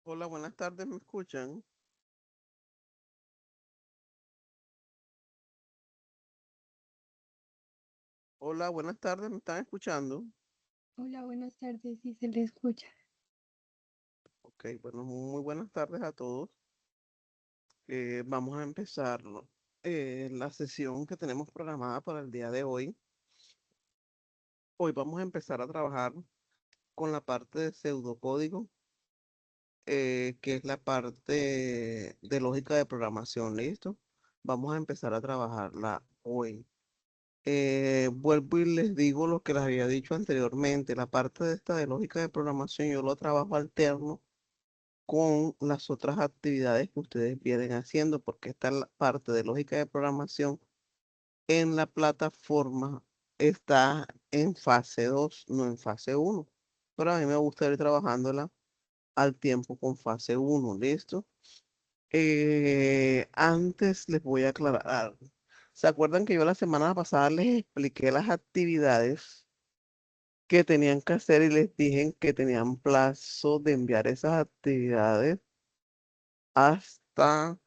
Hola, buenas tardes, ¿me escuchan? Hola, buenas tardes, ¿me están escuchando? Hola, buenas tardes, sí se le escucha. Ok, bueno, muy buenas tardes a todos. Vamos a empezar la sesión que tenemos programada para el día de hoy. Hoy vamos a empezar a trabajar con la parte de pseudocódigo, que es la parte de lógica de programación, ¿listo? Vamos a empezar a trabajarla hoy. Vuelvo y les digo lo que les había dicho anteriormente. La parte de esta de lógica de programación yo lo trabajo alterno con las otras actividades que ustedes vienen haciendo, porque esta la parte de lógica de programación en la plataforma está en fase 2 no en fase uno. Pero a mí me gusta ir trabajándola al tiempo con fase uno. ¿Listo? Antes les voy a aclarar algo. ¿Se acuerdan que yo la semana pasada les expliqué las actividades que tenían que hacer y les dije que tenían plazo de enviar esas actividades hasta,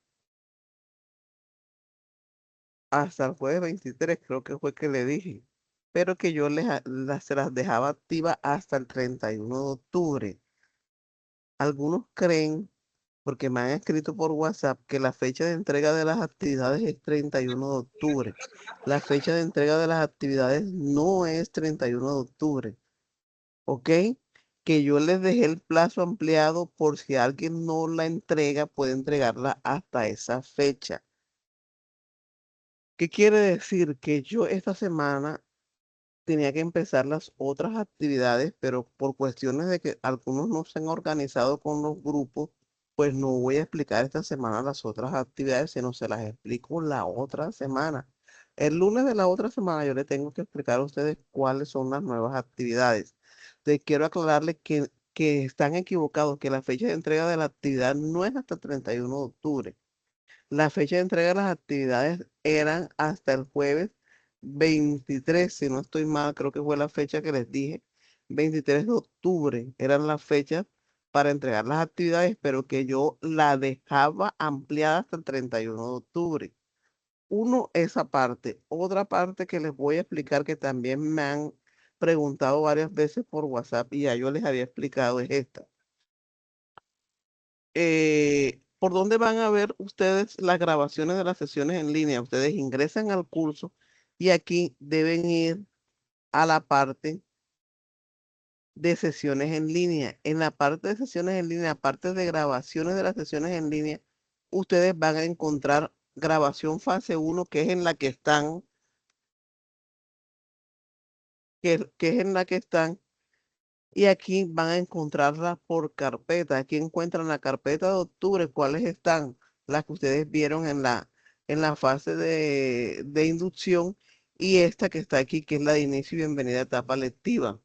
hasta el jueves 23? Creo que fue que le dije, pero que yo se las dejaba activas hasta el 31 de octubre. Algunos creen, porque me han escrito por WhatsApp, que la fecha de entrega de las actividades es 31 de octubre. La fecha de entrega de las actividades no es 31 de octubre. ¿Ok? Que yo les dejé el plazo ampliado por si alguien no la entrega, puede entregarla hasta esa fecha. ¿Qué quiere decir? Que yo esta semana tenía que empezar las otras actividades, pero por cuestiones de que algunos no se han organizado con los grupos, pues no voy a explicar esta semana las otras actividades, sino se las explico la otra semana. El lunes de la otra semana yo le tengo que explicar a ustedes cuáles son las nuevas actividades. Te quiero aclararles que están equivocados, que la fecha de entrega de la actividad no es hasta el 31 de octubre. La fecha de entrega de las actividades eran hasta el jueves 23, si no estoy mal, creo que fue la fecha que les dije. 23 de octubre eran las fechas para entregar las actividades, pero que yo la dejaba ampliada hasta el 31 de octubre. Uno, esa parte. Otra parte que les voy a explicar, que también me han preguntado varias veces por WhatsApp y ya yo les había explicado, es esta. ¿Por dónde van a ver ustedes las grabaciones de las sesiones en línea? Ustedes ingresan al curso y aquí deben ir a la parte de sesiones en línea. En la parte de sesiones en línea, aparte de grabaciones de las sesiones en línea, ustedes van a encontrar grabación fase uno, que es en la que están, que es en la que están. Y aquí van a encontrarlas por carpeta. Aquí encuentran la carpeta de octubre, cuáles están, las que ustedes vieron en la fase de inducción, y esta que está aquí, que es la de inicio y bienvenida a etapa lectiva.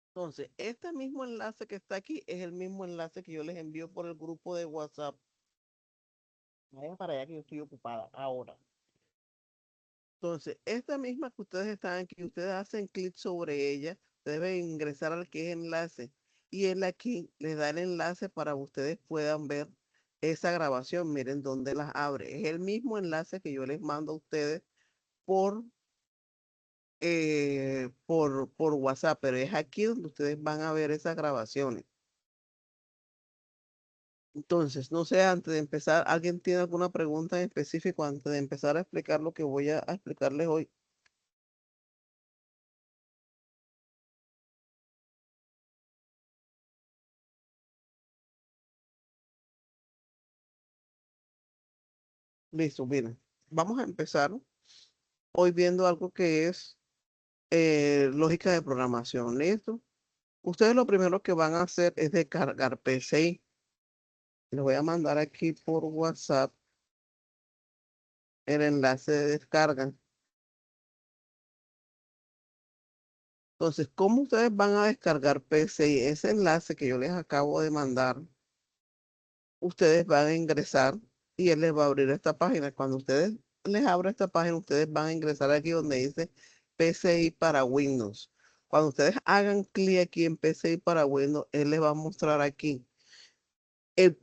Entonces, este mismo enlace que está aquí es el mismo enlace que yo les envío por el grupo de WhatsApp. Vayan para allá que yo estoy ocupada ahora. Entonces, esta misma que ustedes están aquí, ustedes hacen clic sobre ella, deben ingresar al que es enlace y él aquí les da el enlace para que ustedes puedan ver esa grabación. Miren dónde las abre. Es el mismo enlace que yo les mando a ustedes por, por WhatsApp, pero es aquí donde ustedes van a ver esas grabaciones. Entonces, no sé, antes de empezar, ¿alguien tiene alguna pregunta en específico antes de empezar a explicar lo que voy a explicarles hoy? Listo, miren, vamos a empezar hoy viendo algo que es lógica de programación. ¿Listo? Ustedes lo primero que van a hacer es descargar PCI. Les voy a mandar aquí por WhatsApp el enlace de descarga. Entonces, ¿cómo ustedes van a descargar PCI? Ese enlace que yo les acabo de mandar, ustedes van a ingresar y él les va a abrir esta página. Cuando ustedes les abra esta página, ustedes van a ingresar aquí donde dice PCI para Windows. Cuando ustedes hagan clic aquí en PC para Windows, él les va a mostrar aquí. Él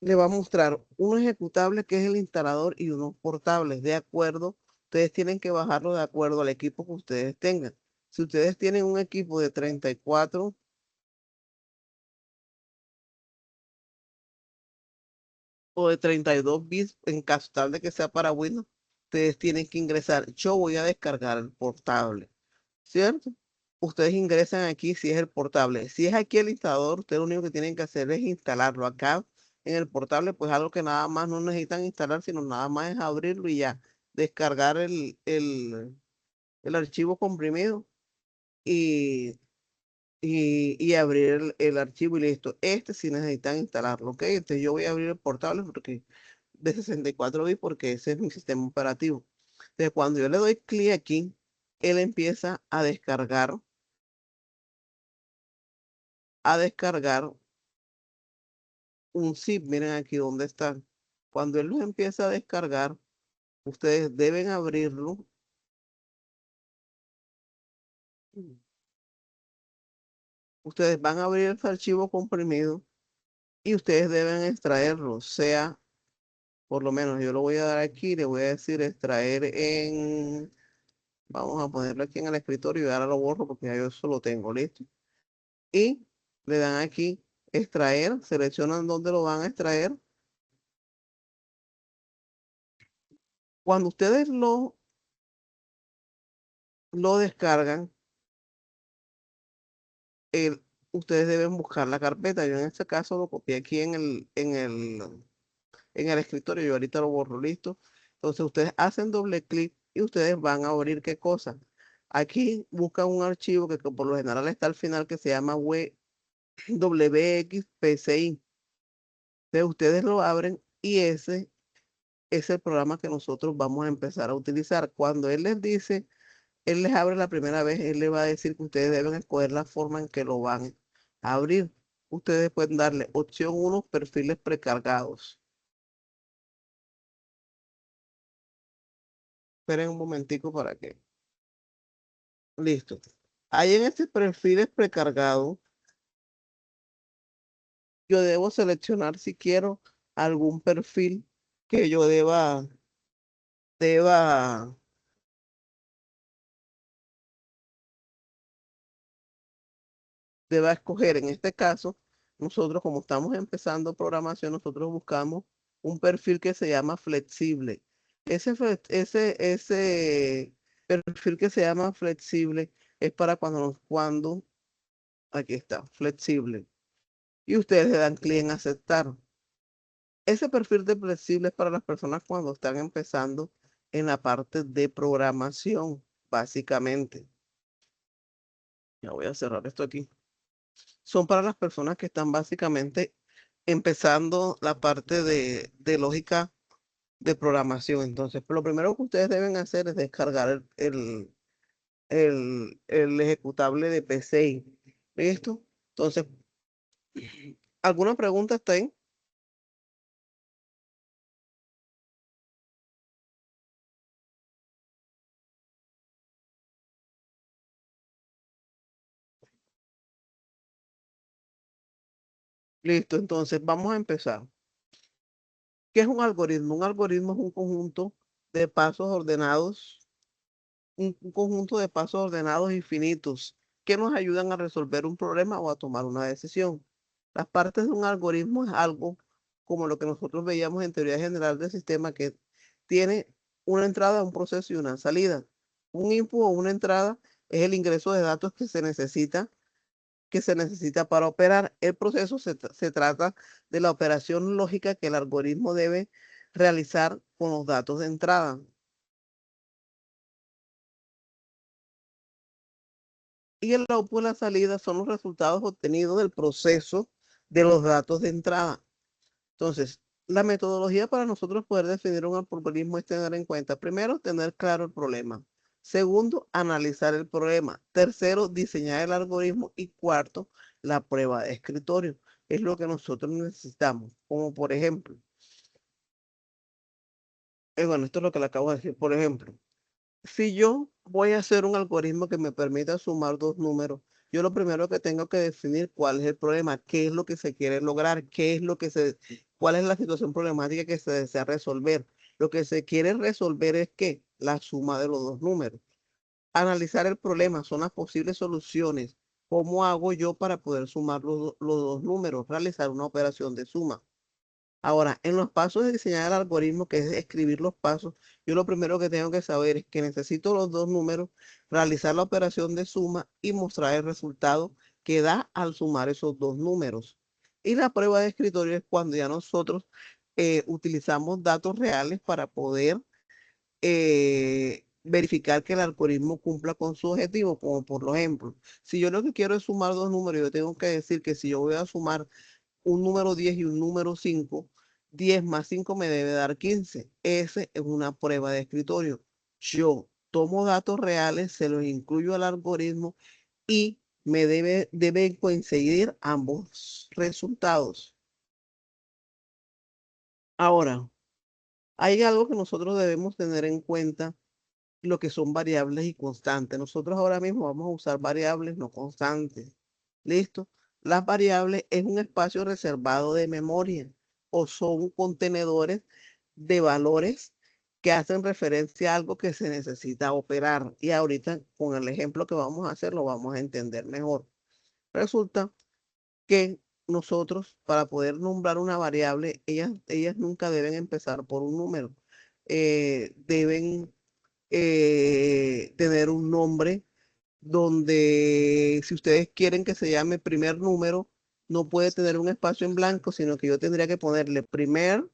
le va a mostrar un ejecutable que es el instalador y unos portables. De acuerdo, ustedes tienen que bajarlo de acuerdo al equipo que ustedes tengan. Si ustedes tienen un equipo de 34 o de 32 bits, en caso tal de que sea para Windows, ustedes tienen que ingresar. Yo voy a descargar el portable, ¿cierto? Ustedes ingresan aquí si es el portable. Si es aquí el instalador, ustedes lo único que tienen que hacer es instalarlo. Acá en el portable, pues algo que nada más no necesitan instalar, sino nada más es abrirlo y ya descargar el archivo comprimido y, y abrir el archivo y listo. Este sí necesitan instalarlo, ¿ok? Entonces yo voy a abrir el portable porque de 64 bits porque ese es mi sistema operativo. Entonces cuando yo le doy clic aquí, él empieza a descargar un zip. Miren aquí donde están. Cuando él los empieza a descargar, ustedes deben abrirlo. Ustedes van a abrir el archivo comprimido y ustedes deben extraerlo, sea, por lo menos yo lo voy a dar aquí, le voy a decir extraer en, vamos a ponerlo aquí en el escritorio y ahora lo borro porque ya yo eso lo tengo listo. Y le dan aquí extraer, seleccionan dónde lo van a extraer. Cuando ustedes lo descargan, el, ustedes deben buscar la carpeta. Yo en este caso lo copié aquí en el escritorio. Yo ahorita lo borro, listo. Entonces ustedes hacen doble clic y ustedes van a abrir qué cosa. Aquí buscan un archivo que por lo general está al final que se llama WXPCI. Entonces ustedes lo abren y ese es el programa que nosotros vamos a empezar a utilizar. Cuando él les dice, él les abre la primera vez, él les va a decir que ustedes deben escoger la forma en que lo van a abrir. Ustedes pueden darle opción 1, perfiles precargados. Esperen un momentico para que. Listo. Ahí en este perfiles precargado, yo debo seleccionar si quiero algún perfil que yo deba, deba escoger. En este caso, nosotros como estamos empezando programación, nosotros buscamos un perfil que se llama flexible. Ese perfil que se llama flexible es para aquí está, flexible. Y ustedes le dan clic en aceptar. Ese perfil de flexible es para las personas cuando están empezando en la parte de programación, básicamente. Ya voy a cerrar esto aquí. Son para las personas que están básicamente empezando la parte de lógica de programación. Entonces, lo primero que ustedes deben hacer es descargar el ejecutable de PCI. ¿Listo? Entonces, ¿alguna pregunta está ahí? Listo, entonces vamos a empezar. ¿Qué es un algoritmo? Un algoritmo es un conjunto de pasos ordenados, un conjunto de pasos ordenados infinitos que nos ayudan a resolver un problema o a tomar una decisión. Las partes de un algoritmo es algo como lo que nosotros veíamos en teoría general del sistema que tiene una entrada, un proceso y una salida. Un input o una entrada es el ingreso de datos que se necesita para operar. El proceso se trata de la operación lógica que el algoritmo debe realizar con los datos de entrada. Y el output, la salida, son los resultados obtenidos del proceso de los datos de entrada. Entonces, la metodología para nosotros poder definir un algoritmo es tener en cuenta, primero, tener claro el problema. Segundo, analizar el problema. Tercero, diseñar el algoritmo. Y cuarto, la prueba de escritorio. Es lo que nosotros necesitamos. Como por ejemplo, bueno, esto es lo que le acabo de decir. Por ejemplo, Si yo voy a hacer un algoritmo que me permita sumar dos números, yo lo primero que tengo que definir cuál es el problema, qué es lo que se quiere lograr, cuál es la situación problemática que se desea resolver. Lo que se quiere resolver es que la suma de los dos números. Analizar el problema, son las posibles soluciones. ¿Cómo hago yo para poder sumar los dos números? Realizar una operación de suma. Ahora, en los pasos de diseñar el algoritmo, que es escribir los pasos, yo lo primero que tengo que saber es que necesito los dos números, realizar la operación de suma y mostrar el resultado que da al sumar esos dos números. Y la prueba de escritorio es cuando ya nosotros utilizamos datos reales para poder verificar que el algoritmo cumpla con su objetivo, como por ejemplo, si yo lo que quiero es sumar dos números, yo tengo que decir que si yo voy a sumar un número 10 y un número 5, 10 más 5 me debe dar 15. Esa es una prueba de escritorio. Yo tomo datos reales, se los incluyo al algoritmo y deben coincidir ambos resultados. Ahora, hay algo que nosotros debemos tener en cuenta, lo que son variables y constantes. Nosotros ahora mismo vamos a usar variables, no constantes. ¿Listo? Las variables es un espacio reservado de memoria o son contenedores de valores que hacen referencia a algo que se necesita operar. Y ahorita con el ejemplo que vamos a hacer lo vamos a entender mejor. Resulta que nosotros, para poder nombrar una variable, ellas nunca deben empezar por un número. Deben tener un nombre donde si ustedes quieren que se llame primer número, no puede tener un espacio en blanco, sino que yo tendría que ponerle primer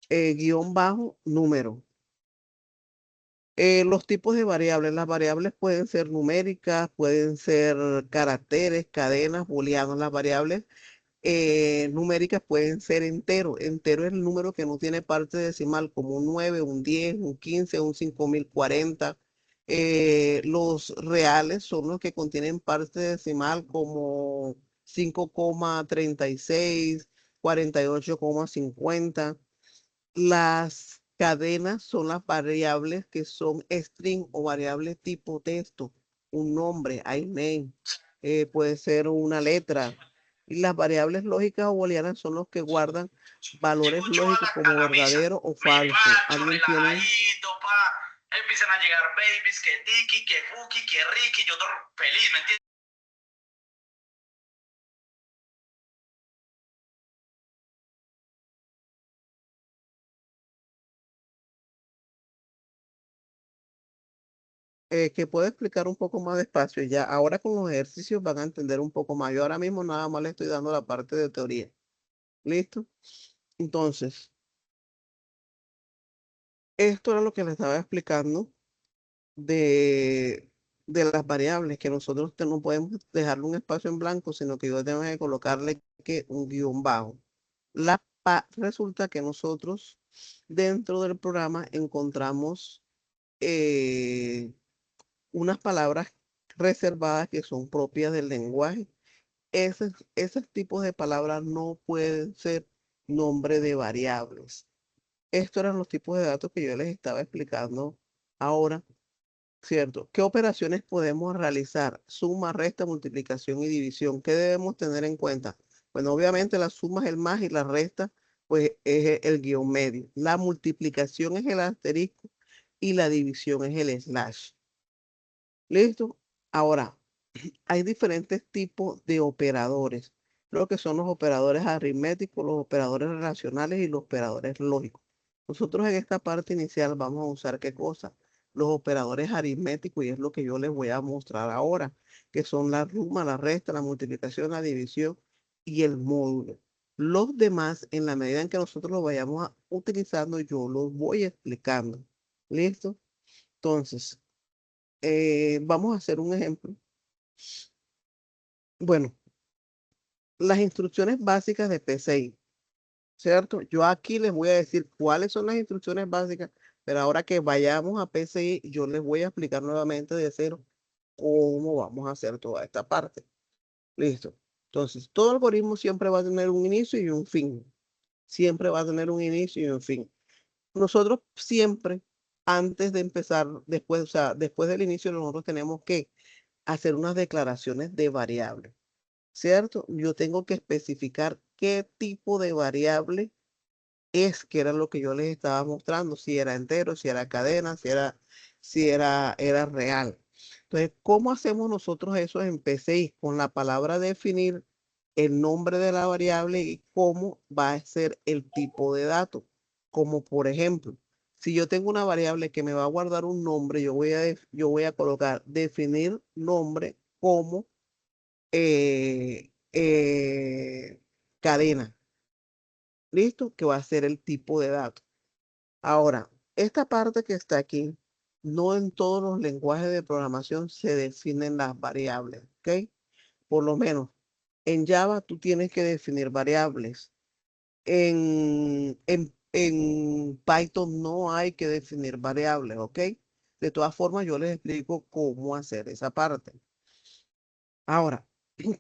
guión bajo número. Los tipos de variables. Las variables pueden ser numéricas, pueden ser caracteres, cadenas, booleanos. Las variables numéricas pueden ser enteros. Entero es el número que no tiene parte decimal, como un 9, un 10, un 15, un 5040. Los reales son los que contienen parte decimal como 5,36, 48,50. Las cadenas son las variables que son string o variables tipo texto, un nombre, name, puede ser una letra. Y las variables lógicas o booleanas son los que guardan valores Llegó Joan lógicos a como la misa. verdadero o Mi falso. macho, ¿Alguien tiene? relajadito, pa. Empiezan a llegar babies, que Tiki, que Fuki, que Ricky. Yo todo feliz, ¿me entiendes? Que puedo explicar un poco más despacio ya. Ahora con los ejercicios van a entender un poco más. Yo ahora mismo nada más le estoy dando la parte de teoría. ¿Listo? Entonces, esto era lo que les estaba explicando de, de las variables, que nosotros no podemos dejarle un espacio en blanco, sino que yo tengo que colocarle que un guión bajo. Resulta que nosotros dentro del programa encontramos unas palabras reservadas que son propias del lenguaje. Esos tipos de palabras no pueden ser nombre de variables. Estos eran los tipos de datos que yo les estaba explicando ahora. ¿Cierto? ¿Qué operaciones podemos realizar? Suma, resta, multiplicación y división. ¿Qué debemos tener en cuenta? Bueno, obviamente la suma es el más y la resta, pues es el guión medio. La multiplicación es el asterisco y la división es el slash. ¿Listo? Ahora, hay diferentes tipos de operadores. Lo que son los operadores aritméticos, los operadores relacionales y los operadores lógicos. Nosotros en esta parte inicial vamos a usar ¿qué cosa? Los operadores aritméticos y es lo que yo les voy a mostrar ahora, que son la suma, la resta, la multiplicación, la división y el módulo. Los demás, en la medida en que nosotros los vayamos utilizando, yo los voy explicando. ¿Listo? Entonces, vamos a hacer un ejemplo. Bueno, las instrucciones básicas de P6, ¿cierto? Yo aquí les voy a decir cuáles son las instrucciones básicas, pero ahora que vayamos a P6, yo les voy a explicar nuevamente de cero cómo vamos a hacer toda esta parte. Listo. Entonces, todo algoritmo siempre va a tener un inicio y un fin. Siempre va a tener un inicio y un fin. Nosotros siempre, antes de empezar, después, o sea, después del inicio nosotros tenemos que hacer unas declaraciones de variable, ¿cierto? Yo tengo que especificar qué tipo de variable es, que era lo que yo les estaba mostrando, si era entero, si era cadena, era real. Entonces, ¿cómo hacemos nosotros eso en PCI? Con la palabra definir el nombre de la variable y cómo va a ser el tipo de dato. Como por ejemplo, si yo tengo una variable que me va a guardar un nombre, yo voy a colocar definir nombre como cadena. ¿Listo? Que va a ser el tipo de dato. Ahora, esta parte que está aquí, no en todos los lenguajes de programación se definen las variables, ¿ok? Por lo menos en Java tú tienes que definir variables. En Python no hay que definir variables, ¿ok? De todas formas, yo les explico cómo hacer esa parte. Ahora,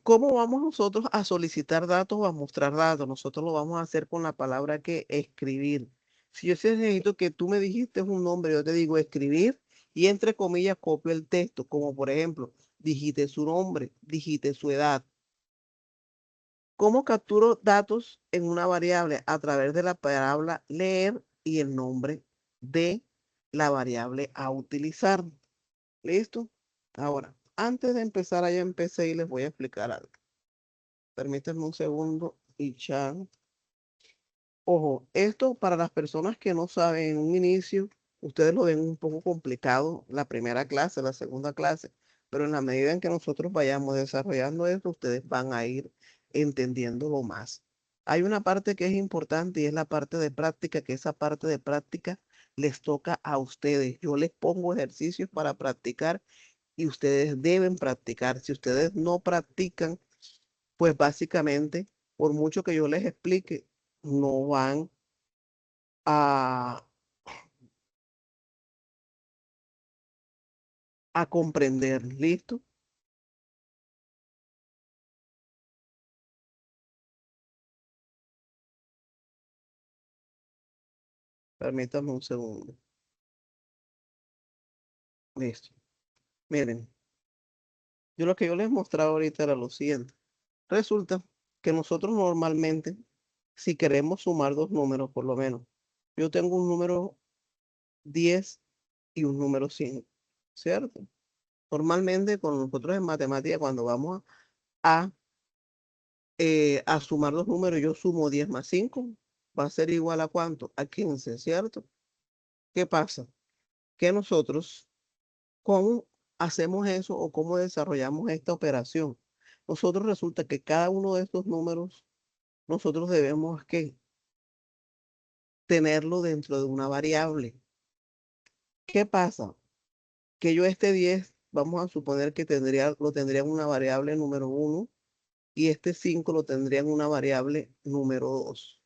¿cómo vamos nosotros a solicitar datos o a mostrar datos? Nosotros lo vamos a hacer con la palabra que escribir. Si yo necesito que tú me dijiste un nombre, yo te digo escribir y entre comillas copio el texto, como por ejemplo, dijiste su nombre, dijiste su edad. ¿Cómo capturo datos en una variable? A través de la palabra leer y el nombre de la variable a utilizar. ¿Listo? Ahora, antes de empezar, allá empecé y les voy a explicar algo. Permítanme un segundo y ya. Ojo, esto para las personas que no saben en un inicio, ustedes lo ven un poco complicado la primera clase, la segunda clase, pero en la medida en que nosotros vayamos desarrollando esto, ustedes van a ir entendiéndolo más. Hay una parte que es importante y es la parte de práctica, que esa parte de práctica les toca a ustedes. Yo les pongo ejercicios para practicar y ustedes deben practicar. Si ustedes no practican, pues básicamente, por mucho que yo les explique, no van a, a comprender. ¿Listo? Permítanme un segundo. Listo. Miren, lo que yo les mostraba ahorita era lo siguiente. Resulta que nosotros normalmente, si queremos sumar dos números, por lo menos, yo tengo un número 10 y un número 5, ¿cierto? Normalmente con nosotros en matemática, cuando vamos a a sumar los números, yo sumo 10 más 5, va a ser igual a ¿cuánto? A 15, ¿cierto? ¿Qué pasa? Que nosotros, ¿cómo hacemos eso o cómo desarrollamos esta operación? Nosotros resulta que cada uno de estos números, nosotros debemos que tenerlo dentro de una variable. ¿Qué pasa? Que yo este 10, vamos a suponer que lo tendría en una variable número 1 y este 5 lo tendría en una variable número 2.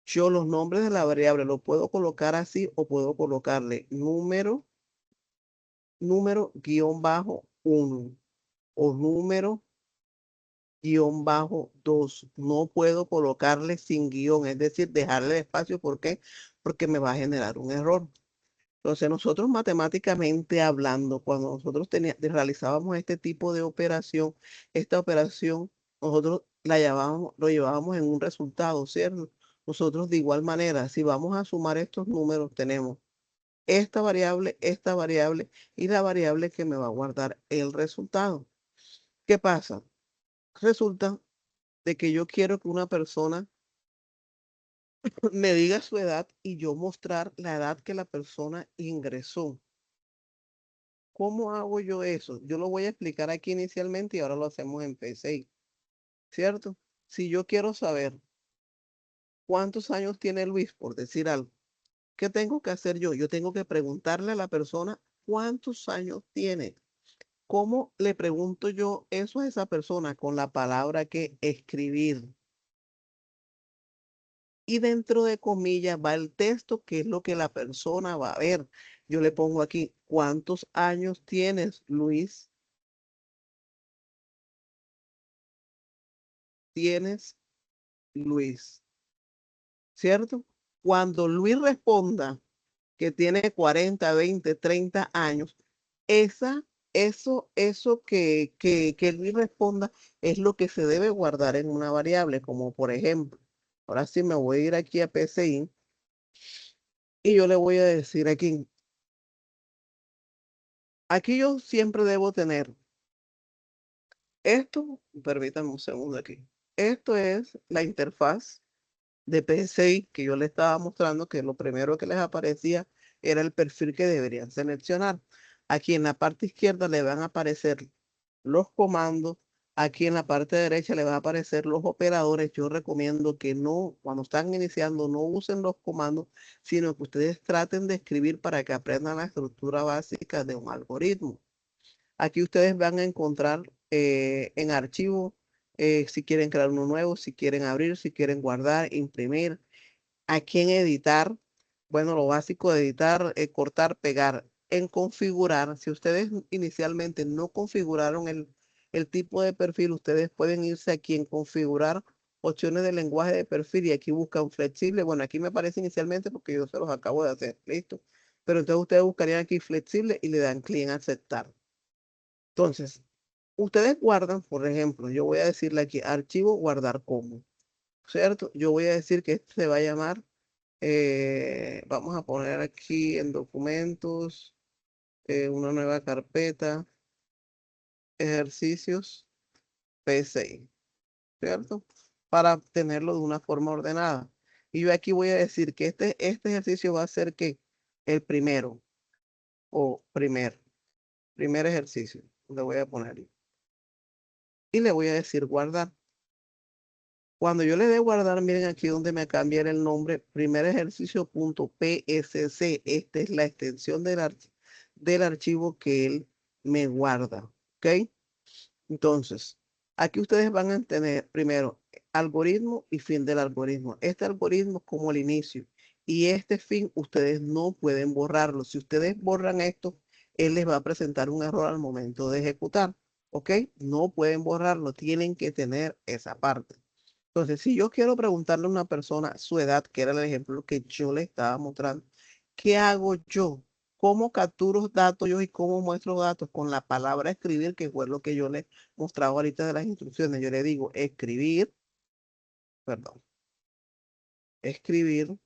Yo los nombres de la variable lo puedo colocar así o puedo colocarle número guión bajo 1 o número guión bajo 2. No puedo colocarle sin guión, es decir, dejarle espacio. ¿Por qué? Porque me va a generar un error. Entonces, nosotros matemáticamente hablando, cuando nosotros realizábamos este tipo de operación, esta operación, nosotros lo llevábamos en un resultado, ¿cierto? Nosotros de igual manera, si vamos a sumar estos números, tenemos esta variable y la variable que me va a guardar el resultado. ¿Qué pasa? Resulta de que yo quiero que una persona me diga su edad y yo mostrar la edad que la persona ingresó. ¿Cómo hago yo eso? Yo lo voy a explicar aquí inicialmente y ahora lo hacemos en PCI, ¿cierto? Si yo quiero saber cuántos años tiene Luis, por decir algo, ¿qué tengo que hacer yo? Yo tengo que preguntarle a la persona cuántos años tiene. ¿Cómo le pregunto yo eso a esa persona? Con la palabra que escribir. Y dentro de comillas va el texto, que es lo que la persona va a ver. Yo le pongo aquí, ¿cuántos años tienes, Luis? ¿Tienes, Luis? ¿Cierto? Cuando Luis responda que tiene 40, 20, 30 años, eso que Luis responda es lo que se debe guardar en una variable, como por ejemplo, ahora sí me voy a ir aquí a PCI y yo le voy a decir aquí yo siempre debo tener esto, permítame un segundo aquí. Esto es la interfaz de PSI que yo les estaba mostrando, que lo primero que les aparecía era el perfil que deberían seleccionar. Aquí en la parte izquierda le van a aparecer los comandos. Aquí en la parte derecha le van a aparecer los operadores. Yo recomiendo que no, cuando están iniciando, no usen los comandos, sino que ustedes traten de escribir para que aprendan la estructura básica de un algoritmo. Aquí ustedes van a encontrar en archivo, si quieren crear uno nuevo, si quieren abrir, si quieren guardar, imprimir. Aquí en editar, bueno, lo básico de editar, cortar, pegar. En configurar, si ustedes inicialmente no configuraron el tipo de perfil, ustedes pueden irse aquí en configurar opciones de lenguaje de perfil y aquí buscan flexible. Bueno, aquí me aparece inicialmente porque yo se los acabo de hacer, listo. Pero entonces ustedes buscarían aquí flexible y le dan clic en aceptar. Entonces, ustedes guardan, por ejemplo, yo voy a decirle aquí archivo guardar como, ¿cierto? Yo voy a decir que esto se va a llamar, vamos a poner aquí en documentos, una nueva carpeta, ejercicios P6, ¿cierto? Para tenerlo de una forma ordenada. Y yo aquí voy a decir que este ejercicio va a ser que el primero o primer ejercicio, le voy a poner ahí. Y le voy a decir guardar. Cuando yo le dé guardar, miren aquí donde me cambia el nombre, primer ejercicio.psc. Esta es la extensión del archivo que él me guarda. ¿Ok? Entonces, aquí ustedes van a tener primero algoritmo y fin del algoritmo. Este algoritmo es como el inicio y este fin ustedes no pueden borrarlo. Si ustedes borran esto, él les va a presentar un error al momento de ejecutar. ¿Ok? No pueden borrarlo, tienen que tener esa parte. Entonces, si yo quiero preguntarle a una persona su edad, que era el ejemplo que yo le estaba mostrando, ¿qué hago yo? ¿Cómo capturo datos yo y cómo muestro datos? Con la palabra escribir, que fue lo que yo le mostraba ahorita de las instrucciones. Yo le digo escribir, perdón, escribir.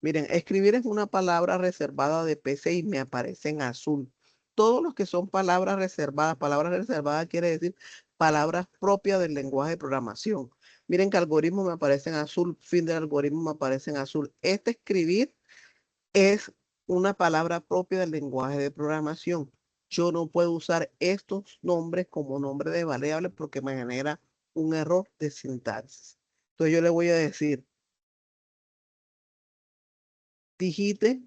Miren, escribir es una palabra reservada de PC y me aparece en azul. Todos los que son palabras reservadas quiere decir palabras propias del lenguaje de programación. Miren que algoritmo me aparece en azul, fin del algoritmo me aparece en azul. Este escribir es una palabra propia del lenguaje de programación. Yo no puedo usar estos nombres como nombre de variable porque me genera un error de sintaxis. Entonces yo le voy a decir, digite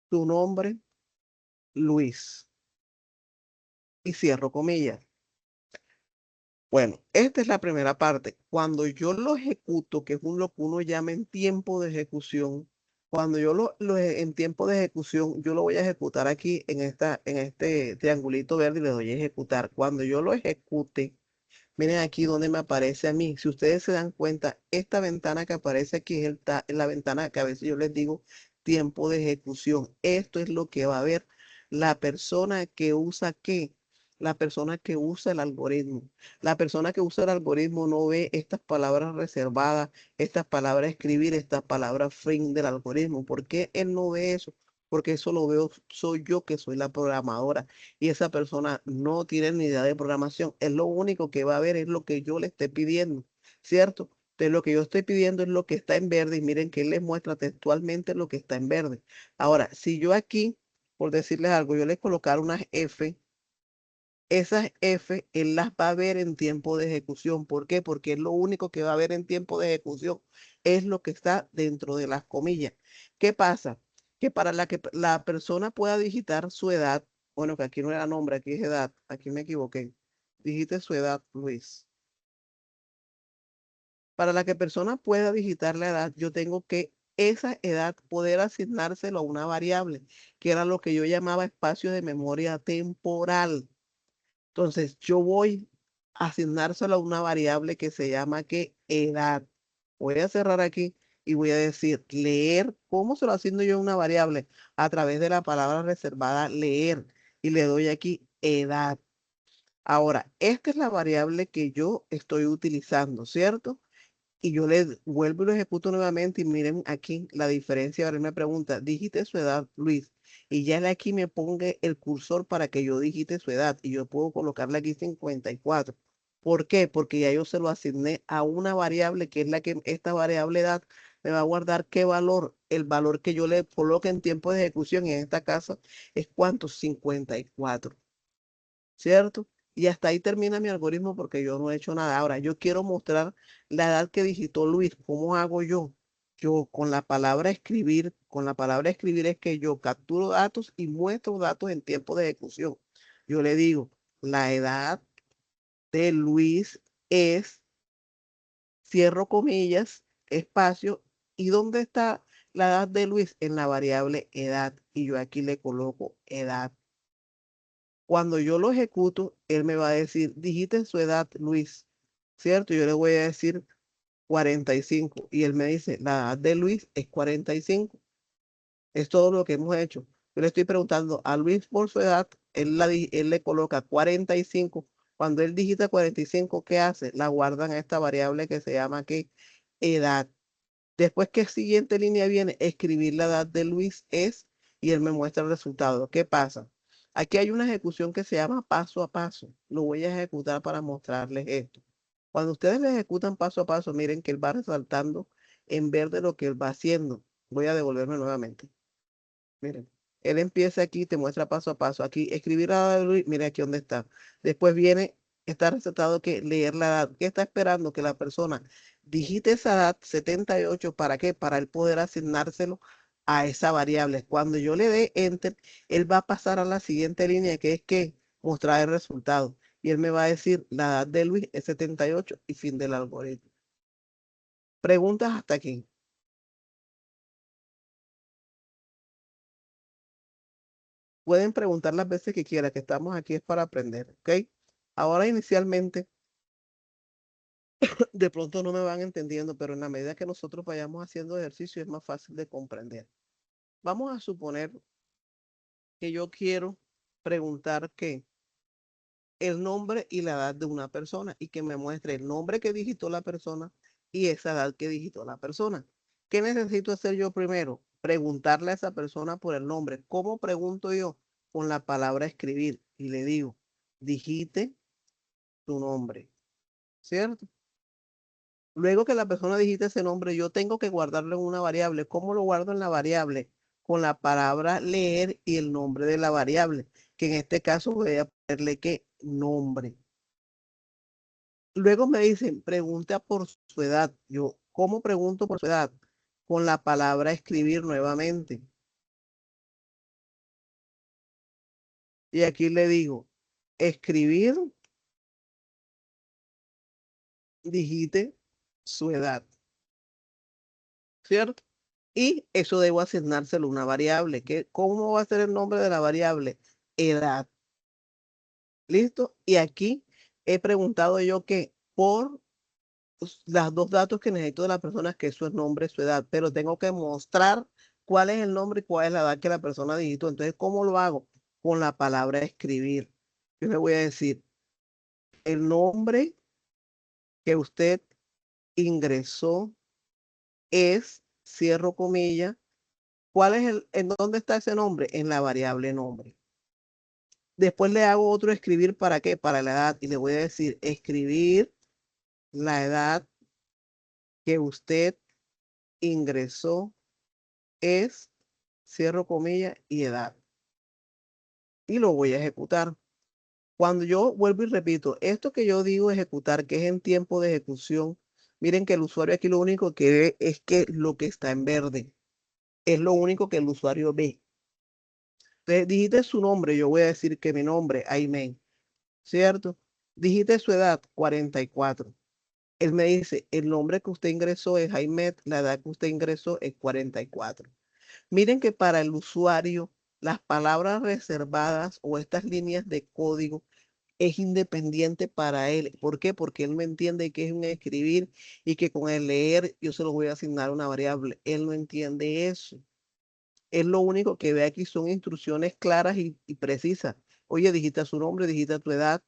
tu nombre, Luis, y cierro comillas. Bueno, esta es la primera parte. Cuando yo lo ejecuto, que es lo que uno llama en tiempo de ejecución, cuando yo en tiempo de ejecución, yo lo voy a ejecutar aquí en este triangulito verde y le doy a ejecutar. Cuando yo lo ejecute, miren aquí donde me aparece a mí. Si ustedes se dan cuenta, esta ventana que aparece aquí es la ventana que a veces yo les digo tiempo de ejecución. Esto es lo que va a ver la persona que usa qué. La persona que usa el algoritmo. La persona que usa el algoritmo no ve estas palabras reservadas, estas palabras escribir, estas palabras fin del algoritmo. ¿Por qué él no ve eso? Porque eso lo veo, soy yo que soy la programadora y esa persona no tiene ni idea de programación. Es lo único que va a ver es lo que yo le esté pidiendo, ¿cierto? Entonces lo que yo estoy pidiendo es lo que está en verde y miren que él les muestra textualmente lo que está en verde. Ahora, si yo aquí, por decirles algo, yo le colocar unas F, esas F él las va a ver en tiempo de ejecución. ¿Por qué? Porque es lo único que va a ver en tiempo de ejecución. Es lo que está dentro de las comillas. ¿Qué pasa? Que para que la persona pueda digitar su edad, bueno, que aquí no era nombre, aquí es edad, aquí me equivoqué. Digite su edad, Luis. Para la que persona pueda digitar la edad, yo tengo que esa edad poder asignárselo a una variable, que era lo que yo llamaba espacio de memoria temporal. Entonces, yo voy a asignárselo a una variable que se llama que edad. Voy a cerrar aquí y voy a decir leer. ¿Cómo se lo asigno yo a una variable? A través de la palabra reservada leer y le doy aquí edad. Ahora, esta es la variable que yo estoy utilizando, ¿cierto? Y yo le vuelvo y lo ejecuto nuevamente y miren aquí la diferencia. Ahora él me pregunta, digite su edad, Luis. Y ya él aquí me ponga el cursor para que yo digite su edad y yo puedo colocarle aquí 54. ¿Por qué? Porque ya yo se lo asigné a una variable que es la que esta variable edad me va a guardar qué valor. El valor que yo le coloque en tiempo de ejecución en esta casa es ¿cuánto? 54. ¿Cierto? Y hasta ahí termina mi algoritmo porque yo no he hecho nada. Ahora, yo quiero mostrar la edad que digitó Luis. ¿Cómo hago yo? Yo con la palabra escribir, con la palabra escribir es que yo capturo datos y muestro datos en tiempo de ejecución. Yo le digo, la edad de Luis es, cierro comillas, espacio, ¿y dónde está la edad de Luis? En la variable edad. Y yo aquí le coloco edad. Cuando yo lo ejecuto, él me va a decir, digite su edad, Luis, ¿cierto? Yo le voy a decir 45 y él me dice, la edad de Luis es 45. Es todo lo que hemos hecho. Yo le estoy preguntando a Luis por su edad, él le coloca 45. Cuando él digita 45, ¿qué hace? La guardan a esta variable que se llama ¿qué? Edad. Después, ¿qué siguiente línea viene? Escribir la edad de Luis es y él me muestra el resultado. ¿Qué pasa? Aquí hay una ejecución que se llama paso a paso. Lo voy a ejecutar para mostrarles esto. Cuando ustedes le ejecutan paso a paso, miren que él va resaltando en verde lo que él va haciendo. Voy a devolverme nuevamente. Miren, él empieza aquí, te muestra paso a paso. Aquí, escribir la edad de Luis, mira aquí dónde está. Después viene, está resaltado que leer la edad. ¿Qué está esperando? Que la persona digite esa edad 78. ¿Para qué? Para él poder asignárselo a esa variable. Cuando yo le dé enter, él va a pasar a la siguiente línea, que es que mostrar el resultado. Y él me va a decir, la edad de Luis es 78 y fin del algoritmo. Preguntas hasta aquí. Pueden preguntar las veces que quieran, que estamos aquí es para aprender, ¿ok? Ahora inicialmente, de pronto no me van entendiendo, pero en la medida que nosotros vayamos haciendo ejercicio es más fácil de comprender. Vamos a suponer que yo quiero preguntar que el nombre y la edad de una persona y que me muestre el nombre que digitó la persona y esa edad que digitó la persona. ¿Qué necesito hacer yo primero? Preguntarle a esa persona por el nombre. ¿Cómo pregunto yo? Con la palabra escribir y le digo, digite tu nombre, ¿cierto? Luego que la persona digite ese nombre, yo tengo que guardarlo en una variable. ¿Cómo lo guardo en la variable? Con la palabra leer y el nombre de la variable, que en este caso voy a ponerle que nombre. Luego me dicen, pregunta por su edad. Yo, ¿cómo pregunto por su edad? Con la palabra escribir nuevamente. Y aquí le digo, escribir, digite su edad, ¿cierto? Y eso debo asignárselo a una variable. ¿Cómo va a ser el nombre de la variable? Edad. ¿Listo? Y aquí he preguntado yo que por las dos datos que necesito de la persona, que es su nombre, su edad, pero tengo que mostrar cuál es el nombre y cuál es la edad que la persona digitó. Entonces, ¿cómo lo hago? Con la palabra escribir. Yo le voy a decir el nombre que usted ingresó es, cierro comilla, ¿cuál es en dónde está ese nombre? En la variable nombre. Después le hago otro escribir, ¿para qué? Para la edad. Y le voy a decir escribir la edad que usted ingresó es, cierro comilla, y edad. Y lo voy a ejecutar. Cuando yo vuelvo y repito, esto que yo digo ejecutar, que es en tiempo de ejecución, miren que el usuario aquí lo único que ve es que lo que está en verde es lo único que el usuario ve. Entonces, digite su nombre, yo voy a decir que mi nombre, Aymen, ¿cierto? Digite su edad, 44. Él me dice, el nombre que usted ingresó es Jaime, la edad que usted ingresó es 44. Miren que para el usuario, las palabras reservadas o estas líneas de código es independiente para él. ¿Por qué? Porque él no entiende qué es un escribir y que con el leer yo se lo voy a asignar una variable. Él no entiende eso. Él lo único que ve aquí son instrucciones claras y precisas. Oye, digita su nombre, digita tu edad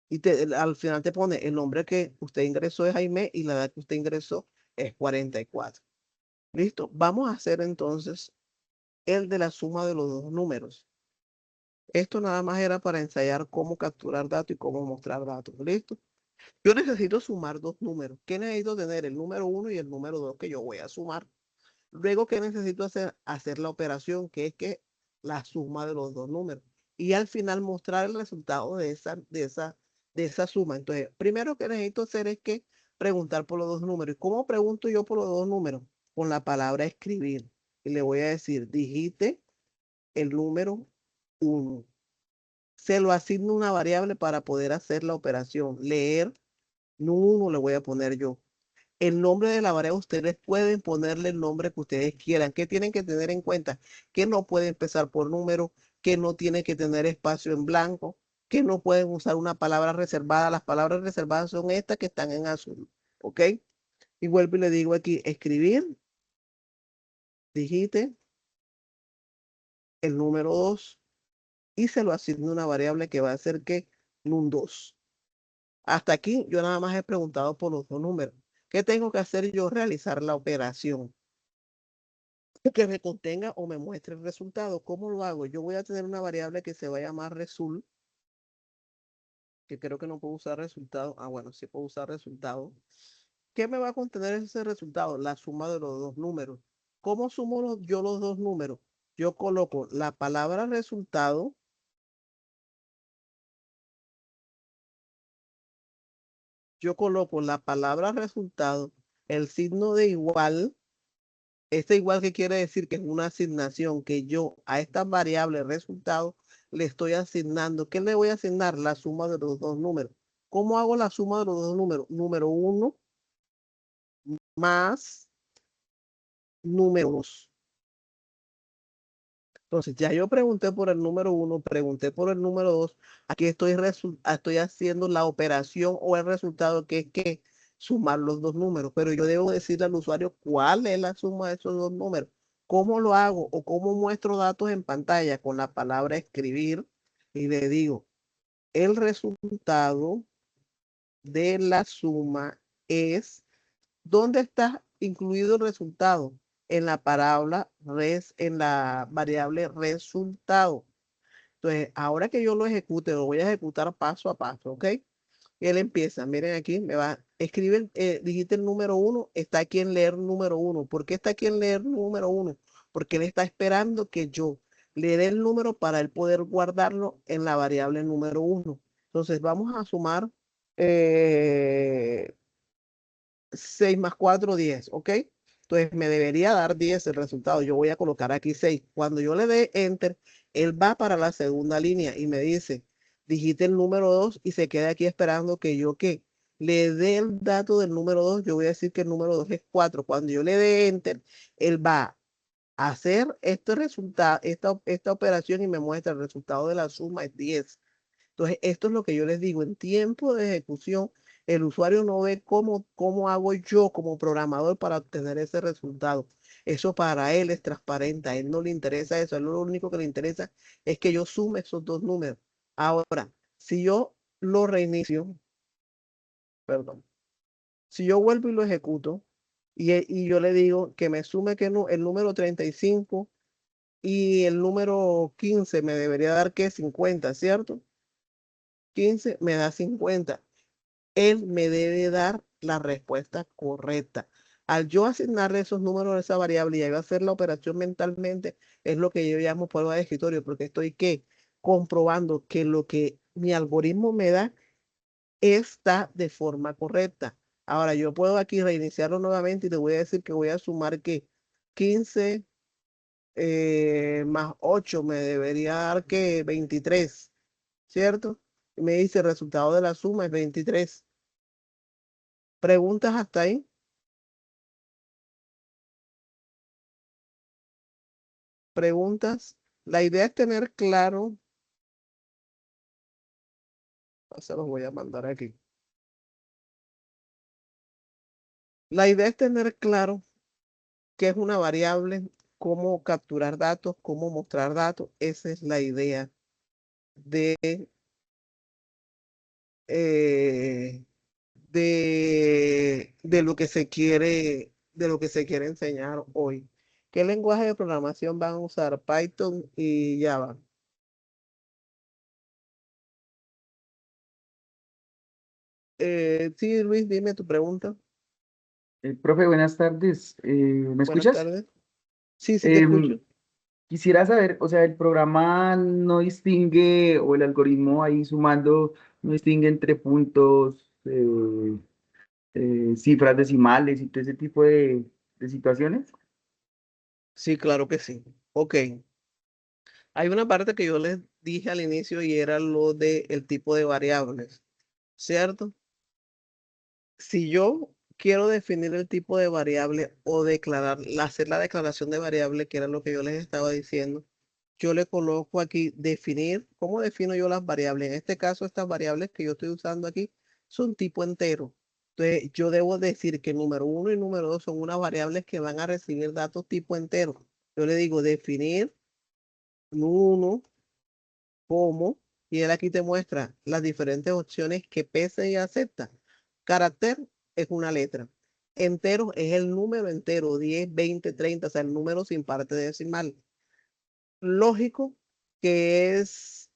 y al final te pone el nombre que usted ingresó es Jaime y la edad que usted ingresó es 44. ¿Listo? Vamos a hacer entonces el de la suma de los dos números. Esto nada más era para ensayar cómo capturar datos y cómo mostrar datos. ¿Listo? Yo necesito sumar dos números. ¿Qué necesito tener? El número 1 y el número 2 que yo voy a sumar. Luego, ¿qué necesito hacer? Hacer la operación, que es que la suma de los dos números. Y al final mostrar el resultado de esa suma. Entonces, primero que necesito hacer es que preguntar por los dos números. ¿Y cómo pregunto yo por los dos números? Con la palabra escribir. Y le voy a decir, digite el número 1. Se lo asigno una variable para poder hacer la operación. Leer, no 1 le voy a poner yo. El nombre de la variable, ustedes pueden ponerle el nombre que ustedes quieran. ¿Qué tienen que tener en cuenta? Que no puede empezar por número, que no tiene que tener espacio en blanco, que no pueden usar una palabra reservada. Las palabras reservadas son estas que están en azul. ¿Ok? Y vuelvo y le digo aquí, escribir, digite el número 2 y se lo asigno una variable que va a ser que num2. Hasta aquí yo nada más he preguntado por los dos números. ¿Qué tengo que hacer yo? Realizar la operación que me contenga o me muestre el resultado. ¿Cómo lo hago? Yo voy a tener una variable que se va a llamar result, que creo que no puedo usar resultado. Ah, bueno, sí puedo usar resultado. ¿Qué me va a contener ese resultado? La suma de los dos números. ¿Cómo sumo yo los dos números? Yo coloco la palabra resultado, el signo de igual. Este igual que quiere decir que es una asignación que yo a esta variable resultado le estoy asignando. ¿Qué le voy a asignar? La suma de los dos números. ¿Cómo hago la suma de los dos números? Número 1 más número 2. Entonces, ya yo pregunté por el número 1, pregunté por el número 2. Aquí estoy haciendo la operación o el resultado que es que sumar los dos números. Pero yo debo decirle al usuario cuál es la suma de esos dos números. ¿Cómo lo hago o cómo muestro datos en pantalla? Con la palabra escribir y le digo, el resultado de la suma es. ¿Dónde está incluido el resultado? En la variable resultado. Entonces, ahora que yo lo ejecute, lo voy a ejecutar paso a paso, ¿ok? Y él empieza, miren aquí, me va, escribe, dijiste el número 1, está aquí en leer número 1. ¿Por qué está aquí en leer número 1? Porque él está esperando que yo le dé el número para él poder guardarlo en la variable número 1. Entonces, vamos a sumar eh, 6 más 4, 10, ¿ok? Entonces me debería dar 10 el resultado. Yo voy a colocar aquí 6. Cuando yo le dé enter, él va para la segunda línea y me dice, digite el número 2 y se queda aquí esperando que yo ¿qué? Le dé el dato del número 2. Yo voy a decir que el número 2 es 4. Cuando yo le dé enter, él va a hacer este resultado, esta operación y me muestra el resultado de la suma es 10. Entonces, esto es lo que yo les digo, en tiempo de ejecución, el usuario no ve cómo hago yo como programador para obtener ese resultado. Eso para él es transparente, a él no le interesa eso, a él lo único que le interesa es que yo sume esos dos números. Ahora, si yo lo reinicio, perdón, si yo vuelvo y lo ejecuto y yo le digo que me sume que el número 35 y el número 15 me debería dar que 50, ¿cierto? 15 me da 50. Él me debe dar la respuesta correcta. Al yo asignarle esos números a esa variable y hacer la operación mentalmente, es lo que yo llamo prueba de escritorio, porque estoy ¿qué? Comprobando que lo que mi algoritmo me da está de forma correcta. Ahora yo puedo aquí reiniciarlo nuevamente y te voy a decir que voy a sumar que 15 más 8 me debería dar que 23, ¿cierto? Y me dice el resultado de la suma es 23. ¿Preguntas hasta ahí? ¿Preguntas? La idea es tener claro, Se los voy a mandar aquí. La idea es tener claro qué es una variable, cómo capturar datos, cómo mostrar datos. Esa es la idea de, eh, de lo que se quiere, de lo que se quiere enseñar hoy. ¿Qué lenguaje de programación van a usar? Python y Java. Sí, Luis, dime tu pregunta. Profe, buenas tardes. ¿Me Buenas escuchas? tardes. Sí, sí te escucho. Em, Quisiera saber, o sea, el programa no distingue, o el algoritmo ahí sumando, no distingue entre puntos, cifras decimales y todo ese tipo de situaciones. Sí, claro que sí. Ok. Hay una parte que yo les dije al inicio y era lo de el tipo de variables, ¿cierto? Si yo quiero definir el tipo de variable o declarar, hacer la declaración de variable, que era lo que yo les estaba diciendo, yo le coloco aquí definir. ¿Cómo defino yo las variables? En este caso, estas variables que yo estoy usando aquí son tipo entero. Entonces, yo debo decir que número 1 y número 2 son unas variables que van a recibir datos tipo entero. Yo le digo definir uno como, y él aquí te muestra las diferentes opciones que pese y acepta. Carácter es una letra. Entero es el número entero, 10, 20, 30, o sea, el número sin parte decimal. Lógico, que es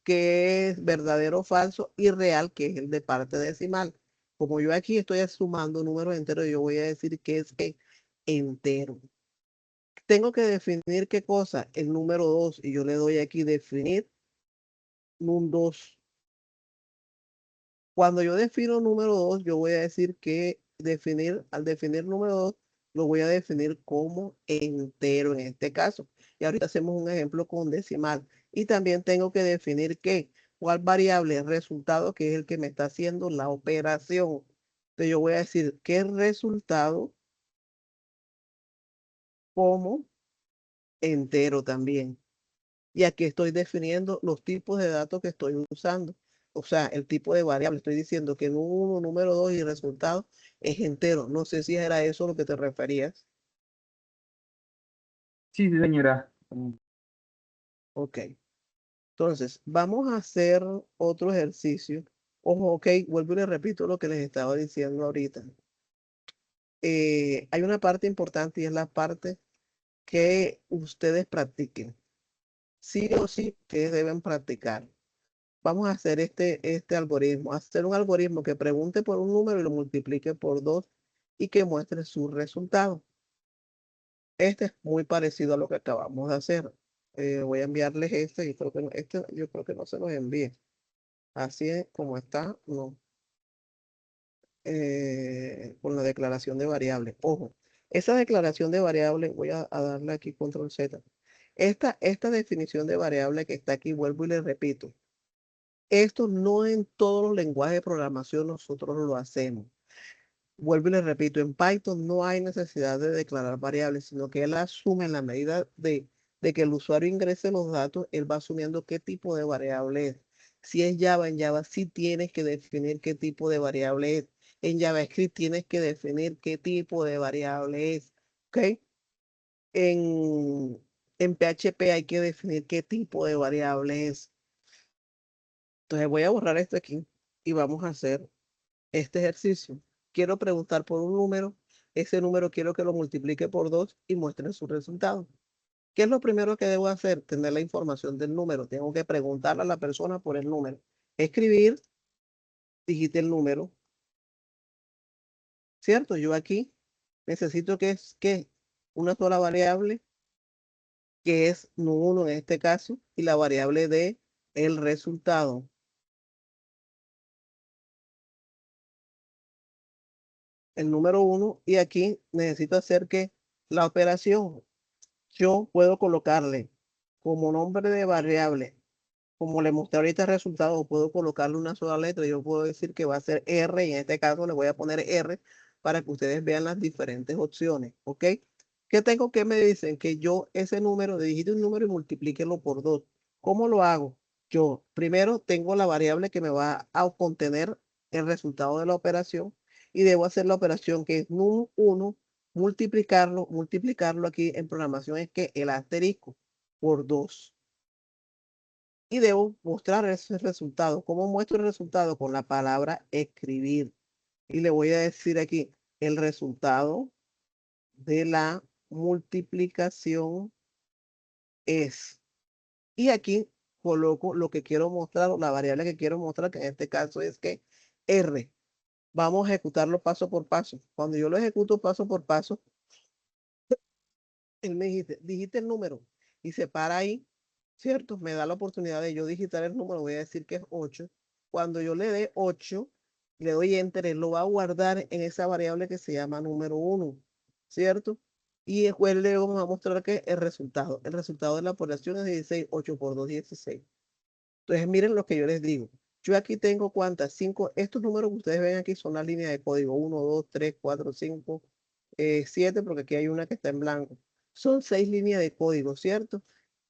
verdadero o falso, y real, que es el de parte decimal. Como yo aquí estoy sumando números enteros, yo voy a decir que es que entero. Tengo que definir qué cosa, el número 2, y yo le doy aquí definir un 2. Cuando yo defino número 2, yo voy a decir que al definir número 2, lo voy a definir como entero en este caso. Y ahorita hacemos un ejemplo con decimal. Y también tengo que definir cuál variable es resultado, que es el que me está haciendo la operación. Entonces yo voy a decir que resultado como entero también. Y aquí estoy definiendo los tipos de datos que estoy usando. O sea, el tipo de variable. Estoy diciendo que número 1, número 2 y resultado es entero. No sé si era eso a lo que te referías. Sí, sí, señora. Ok. Entonces, vamos a hacer otro ejercicio. Ojo, ok, vuelvo y le repito lo que les estaba diciendo ahorita. Hay una parte importante y es la parte que ustedes practiquen. Sí o sí, ustedes deben practicar. Vamos a hacer este algoritmo, hacer un algoritmo que pregunte por un número y lo multiplique por 2 y que muestre su resultado. Este es muy parecido a lo que acabamos de hacer. Voy a enviarles este y creo que yo creo que no se los envíe. Así es como está, no. Con la declaración de variable. Ojo, esa declaración de variable, voy a darle aquí control Z. Esta definición de variable que está aquí, vuelvo y le repito. Esto no en todos los lenguajes de programación nosotros lo hacemos. Vuelvo y le repito, en Python no hay necesidad de declarar variables, sino que él asume en la medida de que el usuario ingrese los datos, él va asumiendo qué tipo de variable es. Si es Java, en Java sí tienes que definir qué tipo de variable es. En JavaScript tienes que definir qué tipo de variable es. ¿Ok? En, en PHP hay que definir qué tipo de variable es. Entonces voy a borrar esto aquí y vamos a hacer este ejercicio. Quiero preguntar por un número, ese número quiero que lo multiplique por 2 y muestre su resultado. ¿Qué es lo primero que debo hacer? Tener la información del número. Tengo que preguntarle a la persona por el número. Escribir, digite el número, ¿cierto? Yo aquí necesito que una sola variable, que es uno en este caso, y la variable de el resultado. El número 1, y aquí necesito hacer que la operación. Yo puedo colocarle como nombre de variable, como le mostré ahorita el resultado, puedo colocarle una sola letra. Yo puedo decir que va a ser R, y en este caso le voy a poner R para que ustedes vean las diferentes opciones, ¿ok? ¿Qué tengo que me dicen? Que yo ese número, digite un número y multiplíquelo por 2. ¿Cómo lo hago? Yo primero tengo la variable que me va a contener el resultado de la operación y debo hacer la operación que es num1, multiplicarlo aquí en programación es que el asterisco por 2. Y debo mostrar ese resultado. ¿Cómo muestro el resultado? Con la palabra escribir. Y le voy a decir aquí el resultado de la multiplicación es. Y aquí coloco lo que quiero mostrar, o la variable que quiero mostrar, que en este caso es que R. Vamos a ejecutarlo paso por paso. Cuando yo lo ejecuto paso por paso, él me digite el número y se para ahí, ¿cierto? Me da la oportunidad de yo digitar el número, voy a decir que es 8. Cuando yo le dé 8, le doy enter, él lo va a guardar en esa variable que se llama número 1, ¿cierto? Y después le vamos a mostrar que el resultado de la operación es 16, 8 por 2, 16. Entonces, miren lo que yo les digo. Yo aquí tengo cuántas, 5, estos números que ustedes ven aquí son las líneas de código, 1, 2, 3, 4, 5, 7, porque aquí hay una que está en blanco. Son 6 líneas de código, ¿cierto?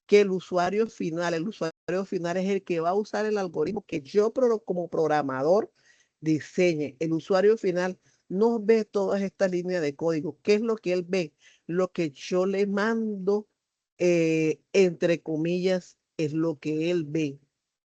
Que el usuario final es el que va a usar el algoritmo que yo como programador diseñe. El usuario final no ve todas estas líneas de código. ¿Qué es lo que él ve? Lo que yo le mando, entre comillas, es lo que él ve.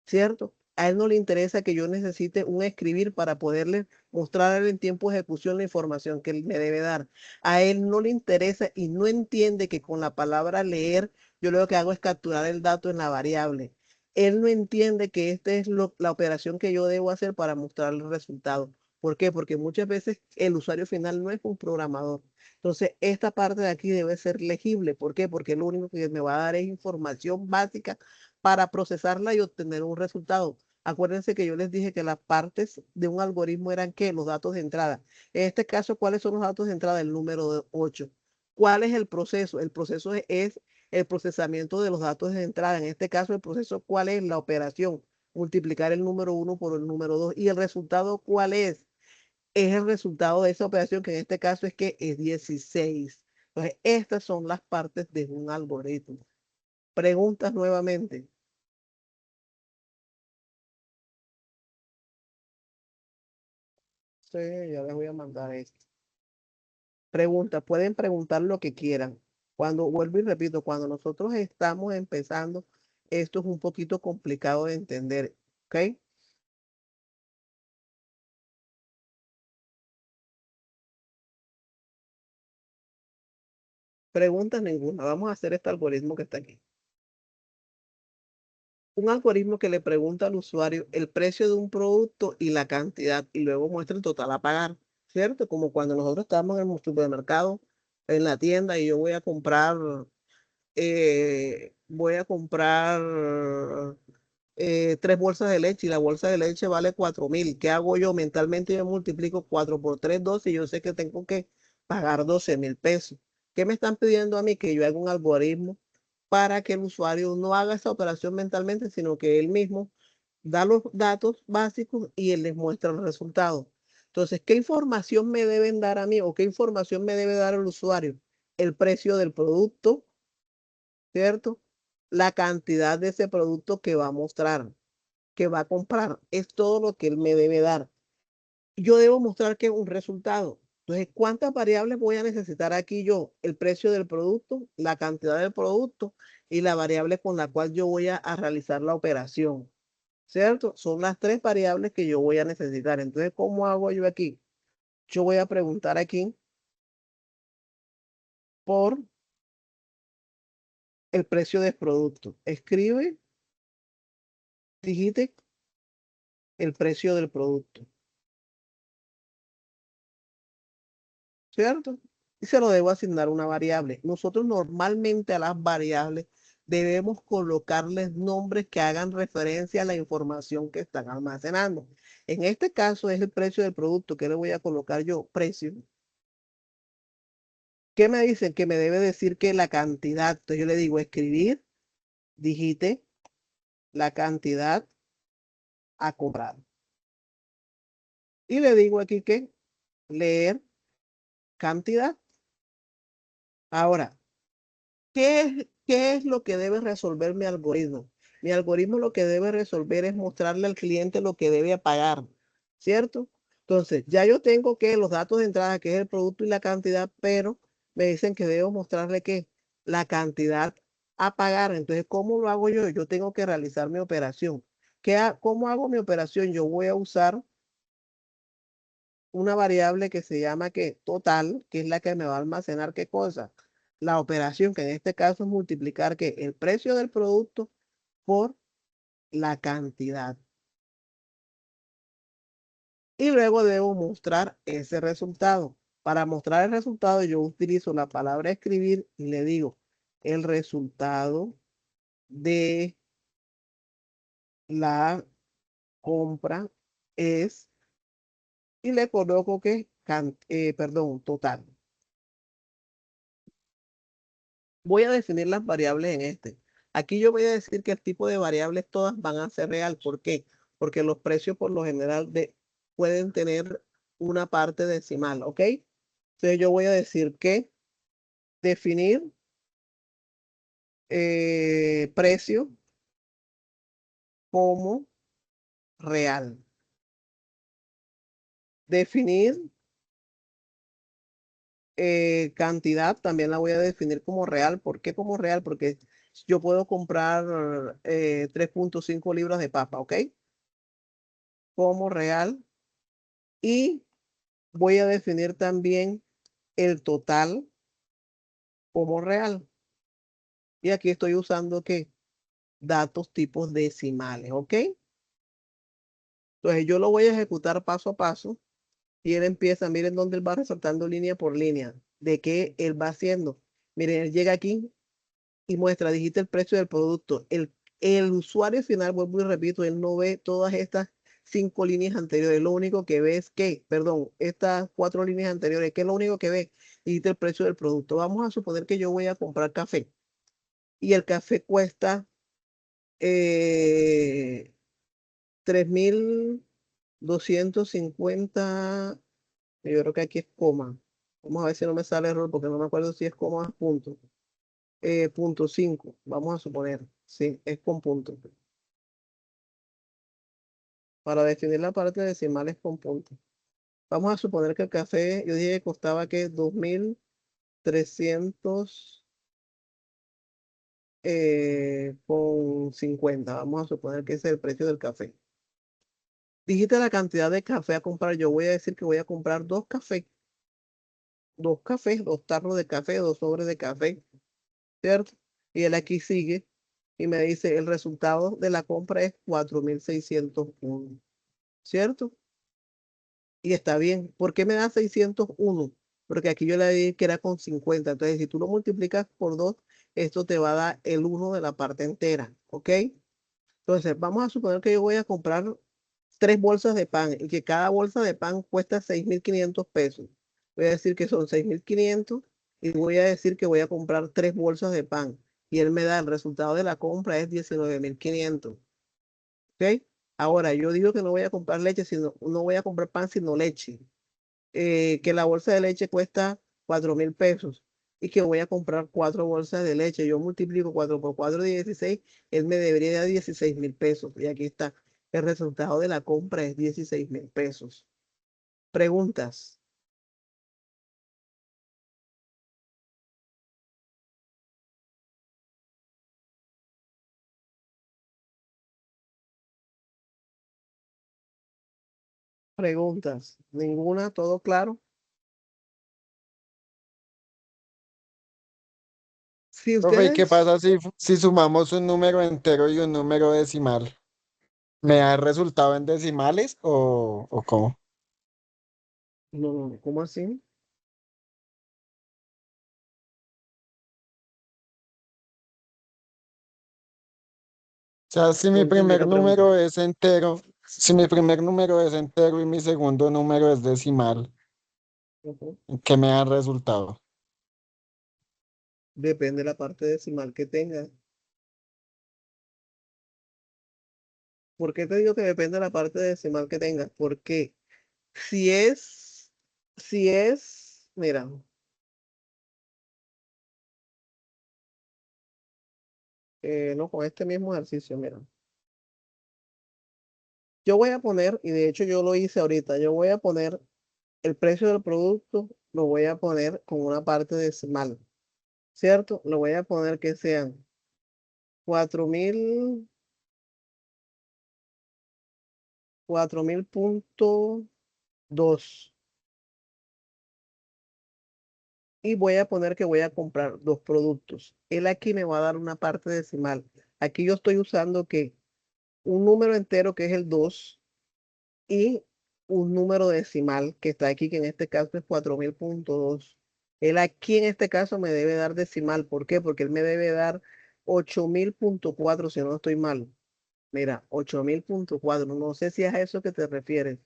¿Cierto? A él no le interesa que yo necesite un escribir para poderle mostrar en tiempo de ejecución la información que él me debe dar. A él no le interesa y no entiende que con la palabra leer, yo lo que hago es capturar el dato en la variable. Él no entiende que esta es la operación que yo debo hacer para mostrar el resultado. ¿Por qué? Porque muchas veces el usuario final no es un programador. Entonces, esta parte de aquí debe ser legible. ¿Por qué? Porque lo único que me va a dar es información básica para procesarla y obtener un resultado. Acuérdense que yo les dije que las partes de un algoritmo eran ¿qué? Los datos de entrada. En este caso, ¿cuáles son los datos de entrada? El número 8. ¿Cuál es el proceso? El proceso es el procesamiento de los datos de entrada. En este caso, el proceso, ¿cuál es? La operación. Multiplicar el número 1 por el número 2. ¿Y el resultado cuál es? Es el resultado de esa operación, que en este caso es que es 16. Entonces, estas son las partes de un algoritmo. Preguntas nuevamente. Sí, ya les voy a mandar esto. Pregunta, pueden preguntar lo que quieran. Cuando, vuelvo y repito, cuando nosotros estamos empezando, esto es un poquito complicado de entender, ¿ok? Preguntas ninguna. Vamos a hacer este algoritmo que está aquí. Un algoritmo que le pregunta al usuario el precio de un producto y la cantidad y luego muestra el total a pagar, ¿cierto? Como cuando nosotros estamos en el supermercado, en la tienda y yo voy a comprar 3 bolsas de leche y la bolsa de leche vale 4.000. ¿Qué hago yo? Mentalmente yo multiplico 4 por 3, 12 y yo sé que tengo que pagar 12.000 pesos. ¿Qué me están pidiendo a mí? Que yo haga un algoritmo para que el usuario no haga esa operación mentalmente, sino que él mismo da los datos básicos y él les muestra el resultado. Entonces, ¿qué información me deben dar a mí o qué información me debe dar el usuario? El precio del producto, ¿cierto? La cantidad de ese producto que va a mostrar, que va a comprar, es todo lo que él me debe dar. Yo debo mostrar que un resultado. Entonces, ¿cuántas variables voy a necesitar aquí yo? El precio del producto, la cantidad del producto y la variable con la cual yo voy a realizar la operación, ¿cierto? Son las 3 variables que yo voy a necesitar. Entonces, ¿cómo hago yo aquí? Yo voy a preguntar aquí por el precio del producto. Escribe, digite el precio del producto, ¿cierto? Y se lo debo asignar una variable. Nosotros normalmente a las variables debemos colocarles nombres que hagan referencia a la información que están almacenando. En este caso es el precio del producto. ¿Qué le voy a colocar yo? Precio. ¿Qué me dicen? Que me debe decir que la cantidad. Entonces yo le digo escribir, digite la cantidad a comprar. Y le digo aquí que leer cantidad. Ahora, ¿qué es lo que debe resolver mi algoritmo? Mi algoritmo lo que debe resolver es mostrarle al cliente lo que debe pagar, ¿cierto? Entonces, ya yo tengo que los datos de entrada, que es el producto y la cantidad, pero me dicen que debo mostrarle que la cantidad a pagar. Entonces, ¿cómo lo hago yo? Yo tengo que realizar mi operación. ¿Cómo hago mi operación? Yo voy a usar una variable que se llama que total, que es la que me va a almacenar qué cosa. La operación, que en este caso es multiplicar que el precio del producto por la cantidad. Y luego debo mostrar ese resultado. Para mostrar el resultado, yo utilizo la palabra escribir y le digo el resultado de la compra es, y le coloco que, perdón, total. Voy a definir las variables en este. Aquí yo voy a decir que el tipo de variables todas van a ser real. ¿Por qué? Porque los precios por lo general pueden tener una parte decimal, ¿ok? Entonces yo voy a decir que definir precio como real. Definir cantidad también la voy a definir como real. ¿Por qué como real? Porque yo puedo comprar 3.5 libras de papa, ¿ok? Como real. Y voy a definir también el total como real. Y aquí estoy usando ¿qué? Datos tipos decimales, ¿ok? Entonces yo lo voy a ejecutar paso a paso y él empieza, miren dónde él va resaltando línea por línea, de qué él va haciendo. Miren, él llega aquí y muestra, dijiste el precio del producto. El usuario final, vuelvo y repito, él no ve todas estas 5 líneas anteriores. Lo único que ve es que, perdón, estas 4 líneas anteriores, ¿qué es lo único que ve? Dijiste el precio del producto. Vamos a suponer que yo voy a comprar café y el café cuesta 3.250. Yo creo que aquí es coma. Vamos a ver si no me sale error porque no me acuerdo si es coma o punto. Punto 5, vamos a suponer. Sí, es con punto. Para definir la parte decimal es con punto. Vamos a suponer que el café, yo dije que costaba que 2.300 con 50. Vamos a suponer que ese es el precio del café. Dijiste la cantidad de café a comprar. Yo voy a decir que voy a comprar dos cafés, dos tarros de café, dos sobres de café, ¿cierto? Y él aquí sigue y me dice el resultado de la compra es 4.601, ¿cierto? Y está bien. ¿Por qué me da 601? Porque aquí yo le dije que era con 50. Entonces, si tú lo multiplicas por 2, esto te va a dar el 1 de la parte entera, ¿ok? Entonces, vamos a suponer que yo voy a comprar 3 bolsas de pan y que cada bolsa de pan cuesta 6.500 pesos. Voy a decir que son 6.500 y voy a decir que voy a comprar 3 bolsas de pan. Y él me da el resultado de la compra es 19.500. ¿Ok? Ahora, yo digo que no voy a comprar leche, no voy a comprar pan, sino leche. Que la bolsa de leche cuesta 4.000 pesos y que voy a comprar 4 bolsas de leche. Yo multiplico 4 por 4 de 16, él me debería dar 16.000 pesos. Y aquí está, el resultado de la compra es 16.000 pesos. Preguntas. Preguntas. Ninguna, todo claro. Si Profe, ¿y qué ustedes, pasa si sumamos un número entero y un número decimal? ¿Me da el resultado en decimales o cómo? O no, no, no, ¿cómo así? sea, si No mi entendí primer la pregunta. número es entero, si mi primer número es entero y mi segundo número es decimal, Ujú. ¿qué me da el resultado? Depende de la parte decimal que tenga. ¿Por qué te digo que depende de la parte decimal que tengas? Porque si es, mira, no, con este mismo ejercicio, mira. Yo voy a poner, y de hecho yo lo hice ahorita, yo voy a poner el precio del producto, lo voy a poner con una parte decimal, ¿cierto? Lo voy a poner que sean 4.000, 4.000.2. Y voy a poner que voy a comprar dos productos. Él aquí me va a dar una parte decimal. Aquí yo estoy usando que un número entero que es el 2 y un número decimal que está aquí, que en este caso es 4.000.2. Él aquí en este caso me debe dar decimal. ¿Por qué? Porque él me debe dar 8.000.4 si no estoy mal. Mira, 8.000.4. No sé si es a eso que te refieres.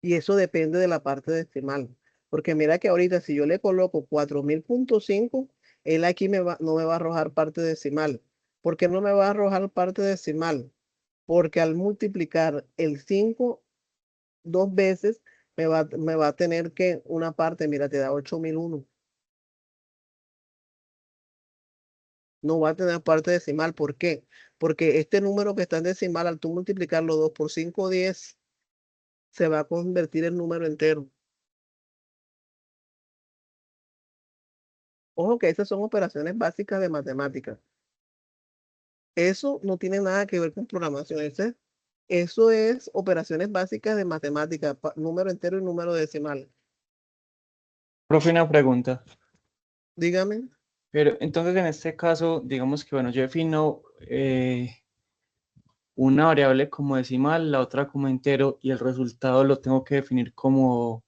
Y eso depende de la parte decimal. Porque mira que ahorita si yo le coloco 4.000.5, él aquí no me va a arrojar parte decimal. ¿Por qué no me va a arrojar parte decimal? Porque al multiplicar el 5 dos veces, me va a tener que una parte, mira, te da 8.001. No va a tener parte decimal. ¿Por qué? Porque este número que está en decimal, al tú multiplicarlo 2 por 5, 10, se va a convertir en número entero. Ojo que esas son operaciones básicas de matemáticas. Eso no tiene nada que ver con programación. Eso es operaciones básicas de matemáticas, número entero y número decimal. Profe, una pregunta. Dígame. Pero entonces en este caso, digamos que, bueno, yo defino una variable como decimal, la otra como entero, y el resultado lo tengo que definir como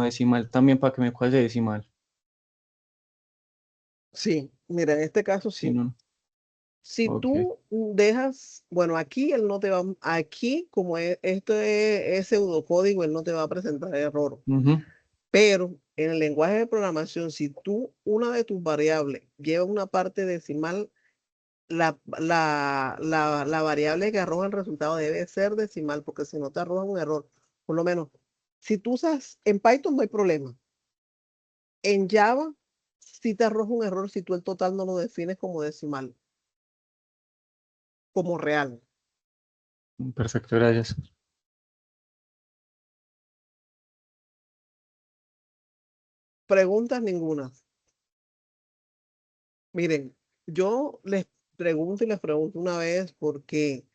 decimal también para que me cuadre decimal. Sí, mira, en este caso Si sí. no, Si ok. tú dejas, bueno, aquí él no te va, aquí como esto es pseudocódigo, él no te va a presentar error. Ujú. Pero en el lenguaje de programación, si tú una de tus variables lleva una parte decimal, la variable que arroja el resultado debe ser decimal, porque si no te arroja un error. Por lo menos, si tú usas, en Python no hay problema. En Java, si te arroja un error si tú el total no lo defines como decimal, como real. Perfecto, gracias. Preguntas ninguna. Miren, yo les pregunto y les pregunto una vez porque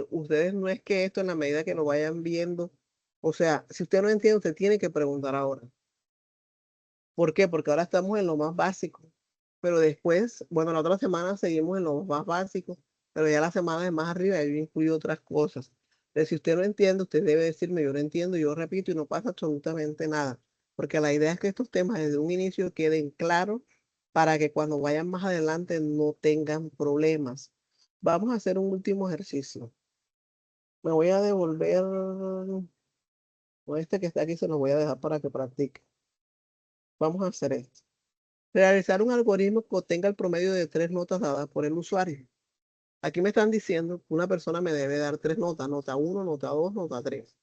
ustedes no es que esto en la medida que lo vayan viendo, o sea, si usted no entiende, usted tiene que preguntar ahora. ¿Por qué? Porque ahora estamos en lo más básico, pero después, bueno, la otra semana seguimos en lo más básico, pero ya la semana de más arriba yo incluyo otras cosas. Entonces, si usted no entiende, usted debe decirme, yo no entiendo, yo repito y no pasa absolutamente nada, porque la idea es que estos temas desde un inicio queden claros para que cuando vayan más adelante no tengan problemas. Vamos a hacer un último ejercicio. Me voy a devolver, con este que está aquí se lo voy a dejar para que practique. Vamos a hacer esto. Realizar un algoritmo que obtenga el promedio de 3 notas dadas por el usuario. Aquí me están diciendo que una persona me debe dar 3 notas, nota 1, nota 2, nota 3.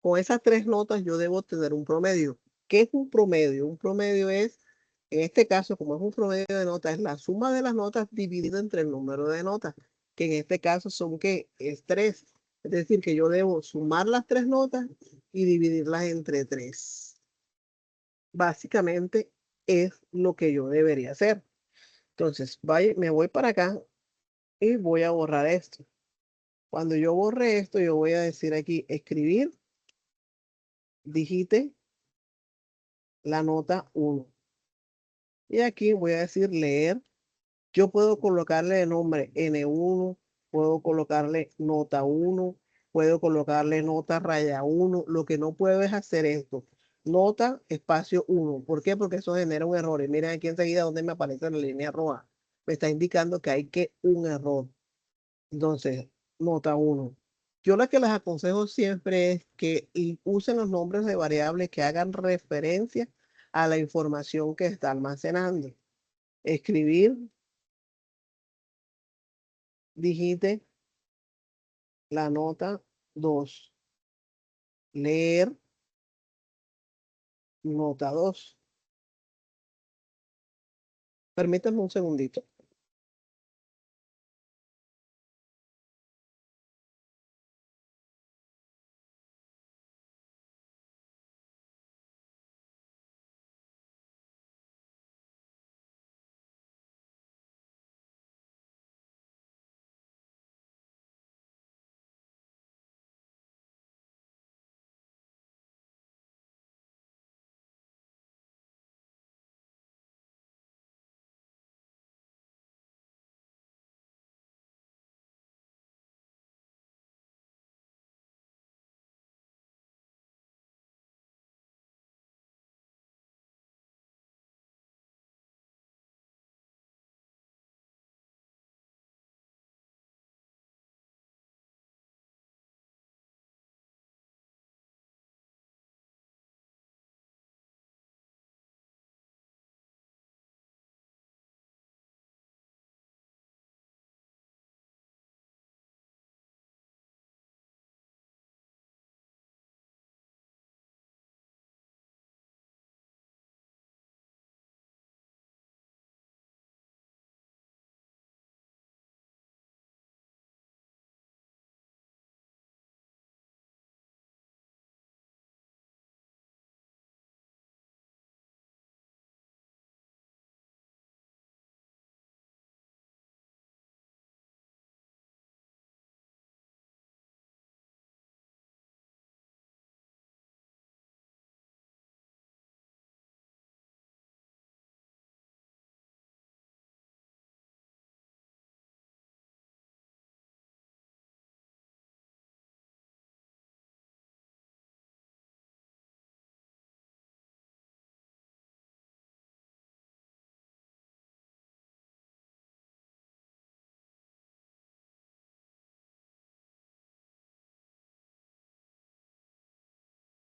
Con esas 3 notas yo debo tener un promedio. ¿Qué es un promedio? Un promedio es, en este caso, como es un promedio de notas, es la suma de las notas dividida entre el número de notas, que en este caso son, ¿qué? Es 3. Es decir, que yo debo sumar las 3 notas y dividirlas entre 3. Básicamente es lo que yo debería hacer. Entonces, me voy para acá y voy a borrar esto. Cuando yo borre esto, yo voy a decir aquí, escribir, digite la nota 1. Y aquí voy a decir leer. Yo puedo colocarle el nombre N1, puedo colocarle nota 1, puedo colocarle nota raya 1. Lo que no puedo es hacer esto. Nota espacio 1. ¿Por qué? Porque eso genera un error. Y miren aquí enseguida donde me aparece la línea roja. Me está indicando que hay que un error. Entonces, nota 1. Yo lo que les aconsejo siempre es que usen los nombres de variables que hagan referencia a la información que está almacenando. Escribir, digite la nota 2. Leer, nota 2. Permítanme un segundito.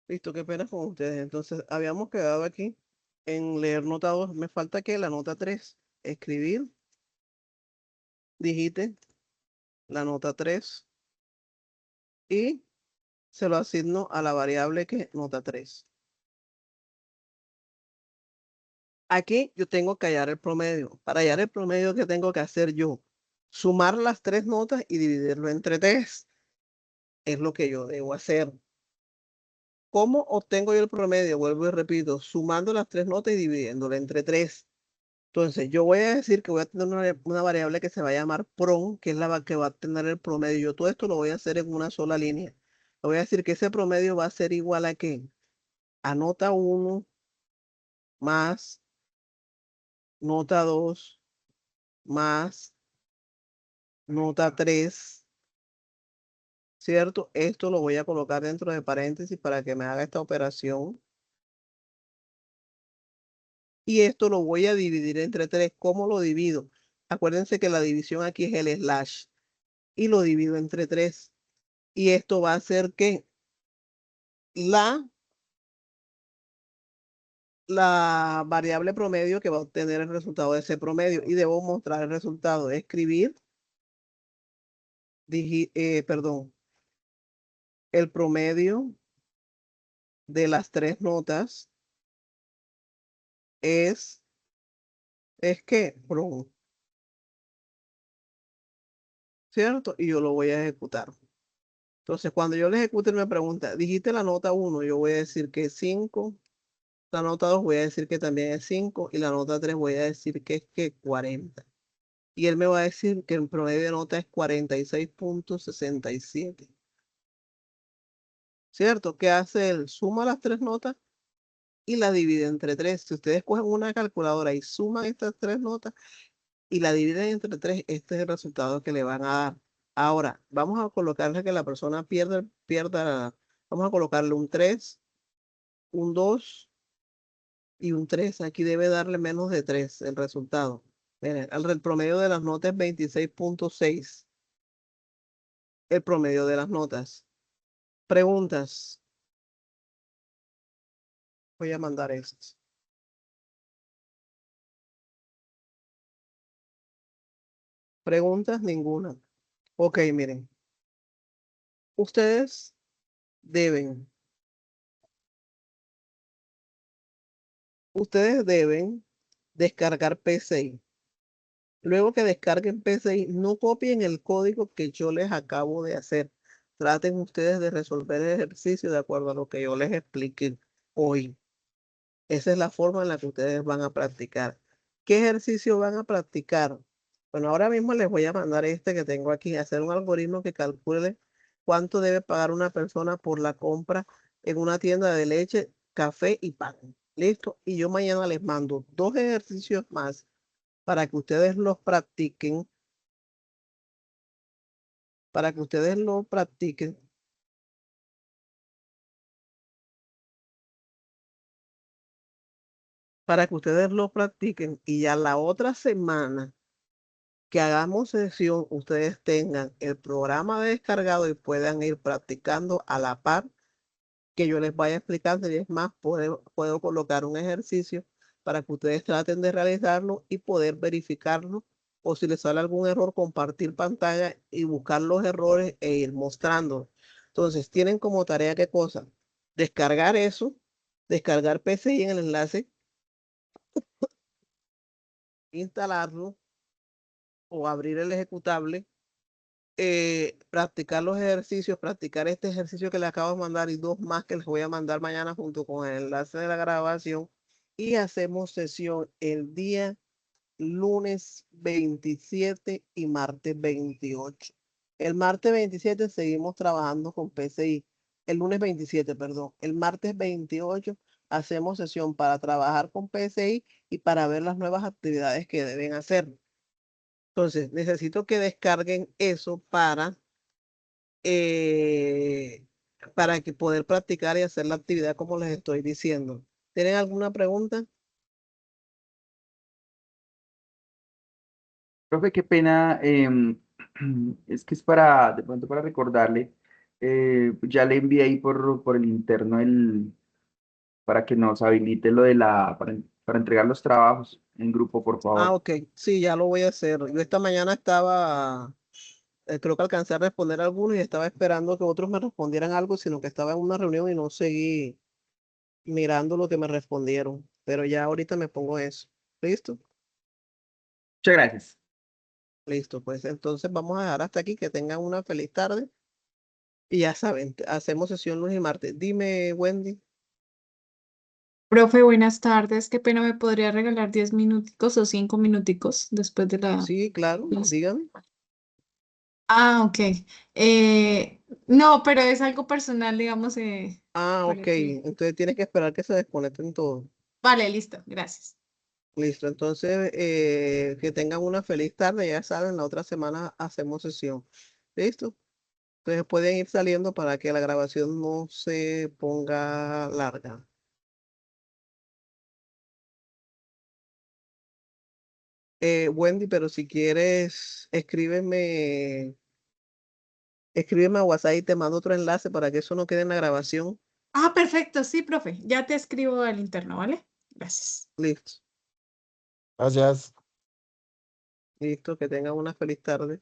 Listo, qué pena con ustedes. Entonces, habíamos quedado aquí en leer nota 2. Me falta que la nota 3, escribir, digite la nota 3 y se lo asigno a la variable que es nota 3. Aquí yo tengo que hallar el promedio. Para hallar el promedio, ¿qué tengo que hacer yo? Sumar las 3 notas y dividirlo entre 3. Es lo que yo debo hacer. ¿Cómo obtengo yo el promedio? Vuelvo y repito, sumando las 3 notas y dividiéndolo entre 3. Entonces, yo voy a decir que voy a tener una variable que se va a llamar prom, que es la que va a tener el promedio. Yo todo esto lo voy a hacer en una sola línea. Le voy a decir que ese promedio va a ser igual a ¿qué? A nota 1 más nota 2 más nota 3, ¿cierto? Esto lo voy a colocar dentro de paréntesis para que me haga esta operación. Y esto lo voy a dividir entre 3. ¿Cómo lo divido? Acuérdense que la división aquí es el slash. Y lo divido entre 3. Y esto va a ser que la variable promedio que va a obtener el resultado de ese promedio. Y debo mostrar el resultado. Escribir, perdón, el promedio de las 3 notas es que, prom, ¿cierto? Y yo lo voy a ejecutar. Entonces, cuando yo le ejecute, me pregunta, ¿dijiste la nota 1? Yo voy a decir que es 5. La nota 2 voy a decir que también es 5. Y la nota 3 voy a decir que es que 40. Y él me va a decir que el promedio de nota es 46.67. ¿Cierto? ¿Qué hace él? Suma las 3 notas y la divide entre 3. Si ustedes cogen una calculadora y suman estas 3 notas y la dividen entre 3, este es el resultado que le van a dar. Ahora, vamos a colocarle que la persona vamos a colocarle un 3, un 2 y un 3. Aquí debe darle menos de 3 el resultado. Miren, el promedio de las notas es 26.6. El promedio de las notas. Preguntas. Voy a mandar estas. Preguntas, ninguna. Ok, miren. Ustedes deben, ustedes deben descargar PCI. Luego que descarguen PCI, no copien el código que yo les acabo de hacer. Traten ustedes de resolver el ejercicio de acuerdo a lo que yo les expliqué hoy. Esa es la forma en la que ustedes van a practicar. ¿Qué ejercicio van a practicar? Bueno, ahora mismo les voy a mandar este que tengo aquí, hacer un algoritmo que calcule cuánto debe pagar una persona por la compra en una tienda de leche, café y pan. ¿Listo? Y yo mañana les mando 2 ejercicios más para que ustedes los practiquen, para que ustedes lo practiquen. Para que ustedes lo practiquen y ya la otra semana que hagamos sesión, ustedes tengan el programa descargado y puedan ir practicando a la par que yo les vaya explicando. Y es más, puedo colocar un ejercicio para que ustedes traten de realizarlo y poder verificarlo. O si les sale algún error, compartir pantalla y buscar los errores e ir mostrando. Entonces, tienen como tarea qué cosa: descargar eso, descargar PCI en el enlace, instalarlo o abrir el ejecutable, practicar los ejercicios, practicar este ejercicio que les acabo de mandar y 2 más que les voy a mandar mañana junto con el enlace de la grabación. Y hacemos sesión el día lunes 27 y martes 28. El martes 27 seguimos trabajando con PCI. El lunes 27, perdón. El martes 28 hacemos sesión para trabajar con PCI y para ver las nuevas actividades que deben hacer. Entonces, necesito que descarguen eso para que poder practicar y hacer la actividad como les estoy diciendo. ¿Tienen alguna pregunta? Profe, qué pena, es que es para, de pronto para recordarle, ya le envié ahí por el interno para que nos habilite lo de para entregar los trabajos en grupo, por Ah, favor. ok. Sí, ya lo voy a hacer. Yo esta mañana estaba, creo que alcancé a responder algunos y estaba esperando que otros me respondieran algo, sino que estaba en una reunión y no seguí mirando lo que me respondieron. Pero ya ahorita me pongo eso. ¿Listo? Muchas gracias. Listo. Pues entonces vamos a dejar hasta aquí. Que tengan una feliz tarde. Y ya saben, hacemos sesión lunes y martes. Dime, Wendy. Profe, buenas tardes. Qué pena, ¿me podría regalar 10 minuticos o 5 minuticos después de la Sí, claro, clase? dígame. Ah, ok. No, pero es algo personal, digamos, Ah, para ok. que... Entonces tienes que esperar que se desconecten todos. Vale, listo, gracias. Listo. Entonces, que tengan una feliz tarde. Ya saben, la otra semana hacemos sesión. ¿Listo? Entonces pueden ir saliendo para que la grabación no se ponga larga. Wendy, pero si quieres, escríbeme a WhatsApp y te mando otro enlace para que eso no quede en la grabación. Ah, perfecto, sí, profe. Ya te escribo al interno, ¿vale? Gracias. Listo. Gracias. Listo. Que tengan una feliz tarde.